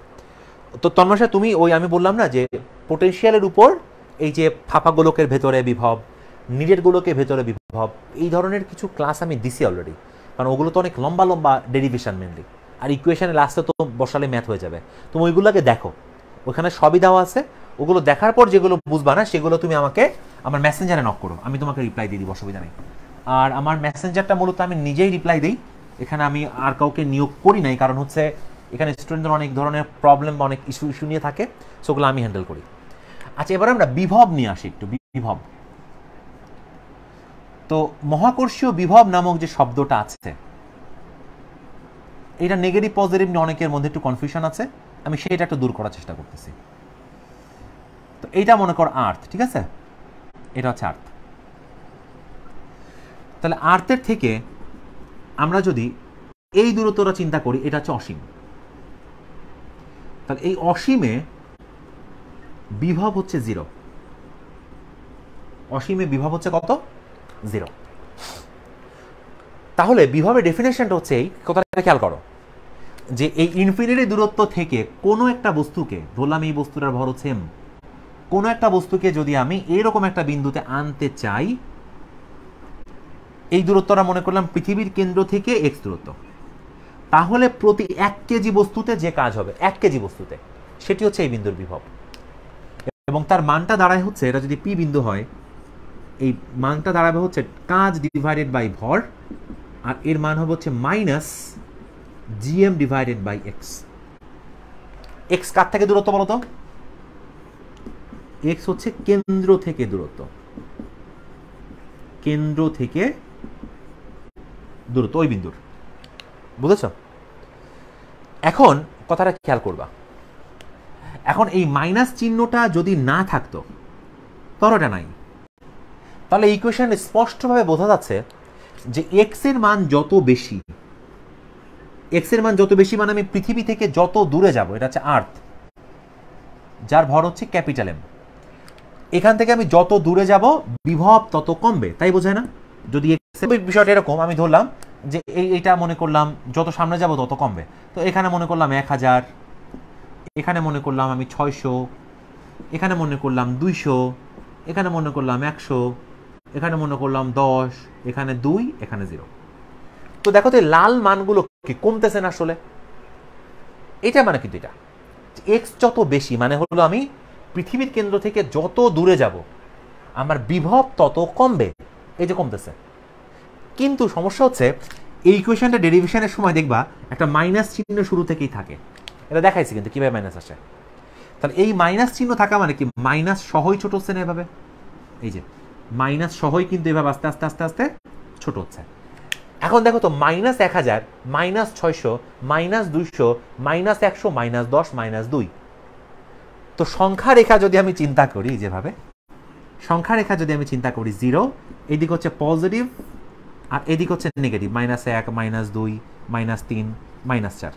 তো তন্ময় শাহ, তুমি ওই আমি বললাম না যে পোটেনশিয়ালের উপর এই যে ফাঁপা গোলকের ভেতরে বিভব, নিডেড গোলকের ভেতরে বিভব, এই ধরনের কিছু ক্লাস আমি দিছি অলরেডি, কারণ ওগুলো তো অনেক লম্বা লম্বা ডেরিভেশন মেনলি, আর ইকুয়েশনের লাস্টে তো বসালে ম্যাথ হয়ে যাবে। তুমি ওইগুলোকে দেখো, ওখানে সবই দেওয়া আছে। ওগুলো দেখার পর যেগুলো বুঝবা না সেগুলো তুমি আমাকে আমার মেসেঞ্জারে নক করো, আমি তোমাকে রিপ্লাই দিয়ে দিব, অসুবিধা নেই। আর আমার মেসেঞ্জারটা মূলত আমি নিজেই রিপ্লাই দিই, এখানে আমি আর কাউকে নিয়োগ করি নাই, কারণ হচ্ছে এখানে স্টুডেন্টদের অনেক ধরনের প্রবলেম বা অনেক ইস্যু নিয়ে থাকে, সেগুলো আমি হ্যান্ডেল করি। আচ্ছা, এবার আমরা বিভব নিয়ে আসি একটু। বিভব, তো মহাকর্ষীয় বিভব নামক যে শব্দটা আছে, এটা নেগেটিভ পজিটিভ নিয়ে অনেকের মধ্যে একটু কনফিউশন আছে, আমি সেটা একটু দূর করার চেষ্টা করতেছি। তো এইটা মনে কর আর্থ, ঠিক আছে? এটা হচ্ছে আর্থ। তাহলে আর্থের থেকে আমরা যদি এই দূরত্বটা চিন্তা করি, এটা হচ্ছে অসীম। তাহলে এই অসীমে বিভব হচ্ছে 0। অসীমে বিভব হচ্ছে কত? 0। তাহলে বিভবের ডেফিনেশনটা হচ্ছে এই কথাটা খেয়াল করো যে এই ইনফিনিটি দূরত্ব থেকে কোনো একটা বস্তুকে, ধরলাম এই বস্তুটার ভর হচ্ছে m, কোনো একটা বস্তুকে যদি আমি এরকম একটা বিন্দুতে আনতে চাই, এই দূরত্বটা মনে করলাম পৃথিবীর কেন্দ্র থেকে x দূরত্ব, তাহলে প্রতি 1 কেজি বস্তুতে যে কাজ হবে, 1 কেজি বস্তুতে, সেটি হচ্ছে এই বিন্দুর বিভব। এবং তার মানটা দাঁড়ায় হচ্ছে, এটা যদি পি বিন্দু হয়, এই মানটা দাঁড়াবে হচ্ছে কাজ ডিভাইডেড বাই ভর, আর এর মান হবে হচ্ছে minus GM divided by X. X কার থেকে দূরত্ব বলো তো? এক্স হচ্ছে কেন্দ্র থেকে দূরত্ব, কেন্দ্র থেকে দূরত্ব ওই বিন্দুর, বুঝেছ? এখন কথাটা খেয়াল করবা, এখন এই মাইনাস চিহ্নটা যদি না থাকতো, তরটা নাই, তাহলে ইকুয়েশন স্পষ্টভাবে বোঝা যাচ্ছে যে এক্স এর মান যত বেশি, এক্স এর মান যত বেশি মানে আমি পৃথিবী থেকে যত দূরে যাব, এটা হচ্ছে আর্থ, যার ভর হচ্ছে ক্যাপিটাল এম, এখান থেকে আমি যত দূরে যাব বিভব তত কমবে, তাই বোঝায় না? যদি বিষয়টা এরকম, আমি ধরলাম যে এইটা মনে করলাম যত সামনে যাব তত কমবে, তো এখানে মনে করলাম 1000, এখানে মনে করলাম আমি 600, এখানে মনে করলাম 200, এখানে মনে করলাম 100, এখানে মনে করলাম 10, এখানে 2, এখানে 0। তো দেখো তো লাল মানগুলো কি কমতেছে না আসলে? এটা মানে কিন্তু এটা এক্স যত বেশি মানে হলো আমি পৃথিবীর কেন্দ্র থেকে যত দূরে যাব আমার বিভব তত কমবে, এই যে কমতেছে। কিন্তু সমস্যা হচ্ছে এই ইকুয়েশনটা ডেরিভেশনের সময় দেখবা একটা মাইনাস চিহ্ন শুরু থেকেই থাকে, এটা দেখাইছি কিন্তু কিভাবে মাইনাস আসে। তাহলে এই মাইনাস চিহ্ন থাকা মানে কি মাইনাস সহই ছোট হচ্ছে না এভাবে, এই যে মাইনাস সহই কিন্তু এভাবে আস্তে আস্তে আস্তে আস্তে ছোট হচ্ছে। এখন দেখো তো minus 1000, minus 600, minus 200, minus 100, minus 10, minus 2। তো সংখ্যা রেখা যদি আমি চিন্তা করি, যেভাবে সংখ্যা রেখা যদি আমি চিন্তা করি, 0 এদিক হচ্ছে পজিটিভ আর এদিক হচ্ছে negative, minus 1, minus 2, minus 3, minus 4।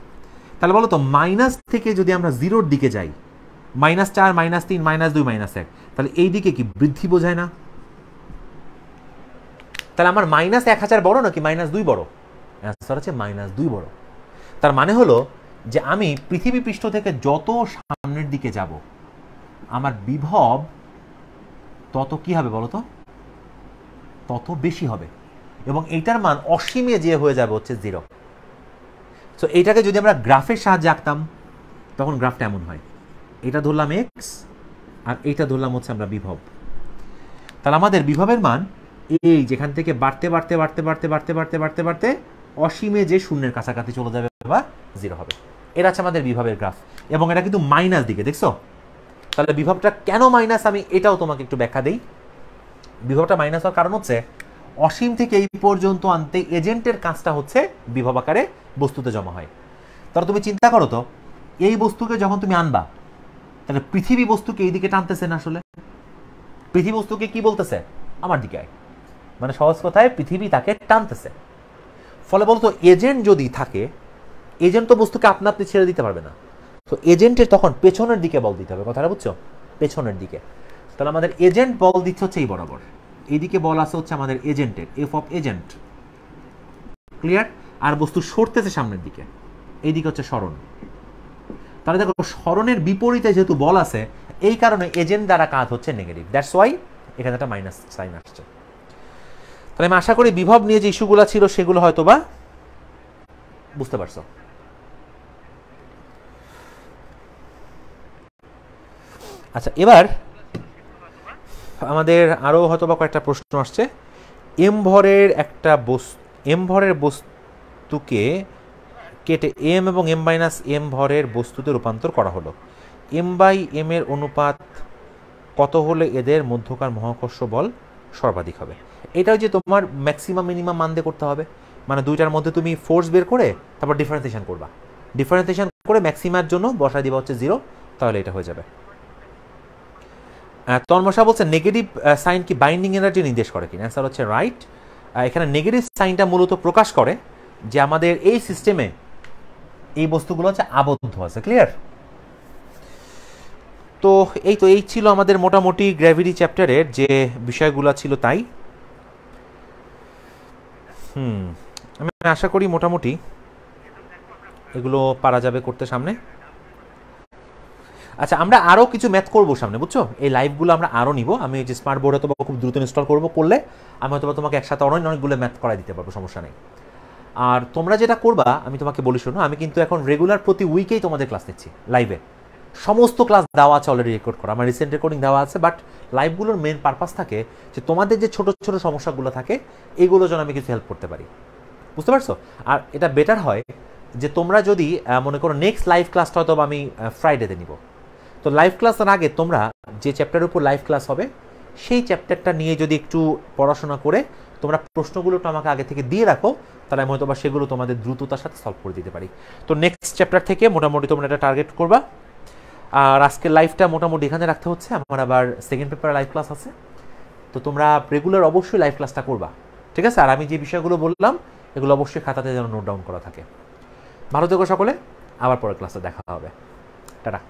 তাহলে বলো তো মাইনাস থেকে যদি আমরা 0-র দিকে যাই, মাইনাস 4, মাইনাস 3, মাইনাস 2, মাইনাস 1, তাহলে এই দিকে কি বৃদ্ধি বোঝায় না? তাহলে আমার মাইনাস 1000 বড় নাকি মাইনাস 2 বড়? অ্যান্সার হচ্ছে মাইনাস 2 বড়। তার মানে হলো যে আমি পৃথিবী পৃষ্ঠ থেকে যত সামনের দিকে যাব আমার বিভব তত কি হবে বলো তো? তত বেশি হবে, এবং এইটার মান অসীমে যে হয়ে যাবে হচ্ছে 0। সো এইটাকে যদি আমরা গ্রাফের সাহায্যে আঁকতাম তখন গ্রাফটা এমন হয়, এটা ধরলাম এক্স আর এইটা ধরলাম হচ্ছে আমরা বিভব। তাহলে আমাদের বিভবের মান এই যেখান থেকে বাড়তে বাড়তে বাড়তে বাড়তে বাড়তে বাড়তে বাড়তে বাড়তে অসীমে যে শূন্যের কাছাকাছি চলে যাবে বা 0 হবে, এটা হচ্ছে আমাদের বিভবের গ্রাফ। এবং এটা কিন্তু মাইনাস দিকে, দেখছো? তাহলে বিভবটা কেন মাইনাস আমি এটাও তোমাকে একটু ব্যাখ্যা দেই। বিভবটা মাইনাস হওয়ার কারণ হচ্ছে অসীম থেকে এই পর্যন্ত আনতে এজেন্টের কাজটা হচ্ছে বিভব আকারে বস্তুতে জমা হয়। তাহলে তুমি চিন্তা করো তো এই বস্তুকে যখন তুমি আনবা, তাহলে পৃথিবী বস্তুকে এই দিকে টানতেছে না? আসলে পৃথিবী বস্তুকে কি বলতেছে? আমার দিকে আয়, মানে সহজ কথায় পৃথিবী তাকে টানতেছে। ফলে বলতো এজেন্ট যদি থাকে, এজেন্ট তো বস্তুকে আপনা আপনি ছেড়ে দিতে পারবে না, তো এজেন্টের তখন পেছনের দিকে বল দিতে হবে, কথাটা বুঝছো? পেছনের দিকে। তাহলে আমাদের এজেন্ট বল দিচ্ছে হচ্ছে এই বরাবর, এইদিকে বল আছে হচ্ছে আমাদের এজেন্টের, এফ অফ এজেন্ট, ক্লিয়ার? আর বস্তু সরতেছে সামনের দিকে, এইদিকে হচ্ছে সরণ। তাহলে দেখো সরণের বিপরীতে যেহেতু বল আছে, এই কারণে এজেন্ট দ্বারা কাজ হচ্ছে নেগেটিভ, দ্যাটস ওয়াই এখানে একটা মাইনাস সাইন আসছে। তাহলে আমি আশা করি বিভব নিয়ে যে ইস্যুগুলো ছিল সেগুলো হয়তো বা বুঝতে পারছো। আচ্ছা, এবার আমাদের আরো হয়তো বা কয়েকটা প্রশ্ন আসছে। এম ভরের একটা এম ভরের বস্তুকে কেটে এম এবং এম মাইনাস এম ভরের বস্তুতে রূপান্তর করা হলো, এম বাই এম এর অনুপাত কত হলে এদের মধ্যকার মহাকর্ষ বল সর্বাধিক হবে? এটাও যে তোমার ম্যাক্সিমাম মিনিমাম মান দিয়ে করতে হবে, মানে দুইটার মধ্যে তুমি ফোর্স বের করে তারপর ডিফারেন্সিয়েশন করবা, ডিফারেন্সিয়েশন করে ম্যাক্সিমার জন্য বসাই দিবা হচ্ছে 0, তাহলে এটা হয়ে যাবে। তন্মশা বলছে নেগেটিভ সাইন কি বাইন্ডিং এনার্জি নির্দেশ করে কিনা? অ্যান্সার হচ্ছে রাইট। এখানে নেগেটিভ সাইনটা মূলত প্রকাশ করে যে আমাদের এই সিস্টেমে এই বস্তুগুলো হচ্ছে আবদ্ধ আছে, ক্লিয়ার? তো এই ছিল আমাদের মোটামুটি গ্র্যাভিটি চ্যাপ্টারের যে বিষয়গুলো ছিল তাই। আমি আশা করি মোটামুটি এগুলো পারা যাবে করতে সামনে। আচ্ছা, আমরা আরও কিছু ম্যাথ করবো সামনে, বুঝছো? এই লাইভগুলো আমরা আরও নিব। আমি যে স্মার্ট বোর্ডে তো খুব দ্রুত ইনস্টল করলে আমি হয়তো তোমাকে একসাথে অনেকগুলো ম্যাথ করাই দিতে পারবো, সমস্যা নেই। আর তোমরা যেটা করবা আমি তোমাকে বলি শোনো, আমি কিন্তু এখন রেগুলার প্রতি উইকেই তোমাদের ক্লাস নিচ্ছি লাইভে। সমস্ত ক্লাস দেওয়া আছে, অলরেডি রেকর্ড করা, আমার রিসেন্ট রেকর্ডিং দেওয়া আছে। বাট লাইভগুলোর মেন পারপাস থাকে যে তোমাদের যে ছোট ছোট সমস্যাগুলো থাকে এগুলো যেন আমি কিছু হেল্প করতে পারি, বুঝতে পারছো? আর এটা বেটার হয় যে তোমরা যদি মনে করো নেক্সট লাইভ ক্লাসটা হয়তো আমি ফ্রাইডেতে নিব, তো লাইভ ক্লাসের আগে তোমরা যে চ্যাপ্টারের উপর লাইভ ক্লাস হবে সেই চ্যাপ্টারটা নিয়ে যদি একটু পড়াশোনা করে তোমরা প্রশ্নগুলো তো আমাকে আগে থেকে দিয়ে রাখো, তাহলে আমি হয়তো বা সেগুলো তোমাদের দ্রুততার সাথে সলভ করে দিতে পারি। তো নেক্সট চ্যাপ্টার থেকে মোটামুটি তোমরা এটা টার্গেট করবা। আর আজকের লাইভটা মোটামুটি এখানে রাখতে হচ্ছে, আমার আবার সেকেন্ড পেপারে লাইভ ক্লাস আছে। তো তোমরা রেগুলার অবশ্যই লাইভ ক্লাসটা করবা, ঠিক আছে? আর আমি যে বিষয়গুলো বললাম এগুলো অবশ্যই খাতাতে যেন নোট ডাউন করা থাকে। ভালো থেকো সকলে, আবার পরের ক্লাসে দেখা হবে। টাটা।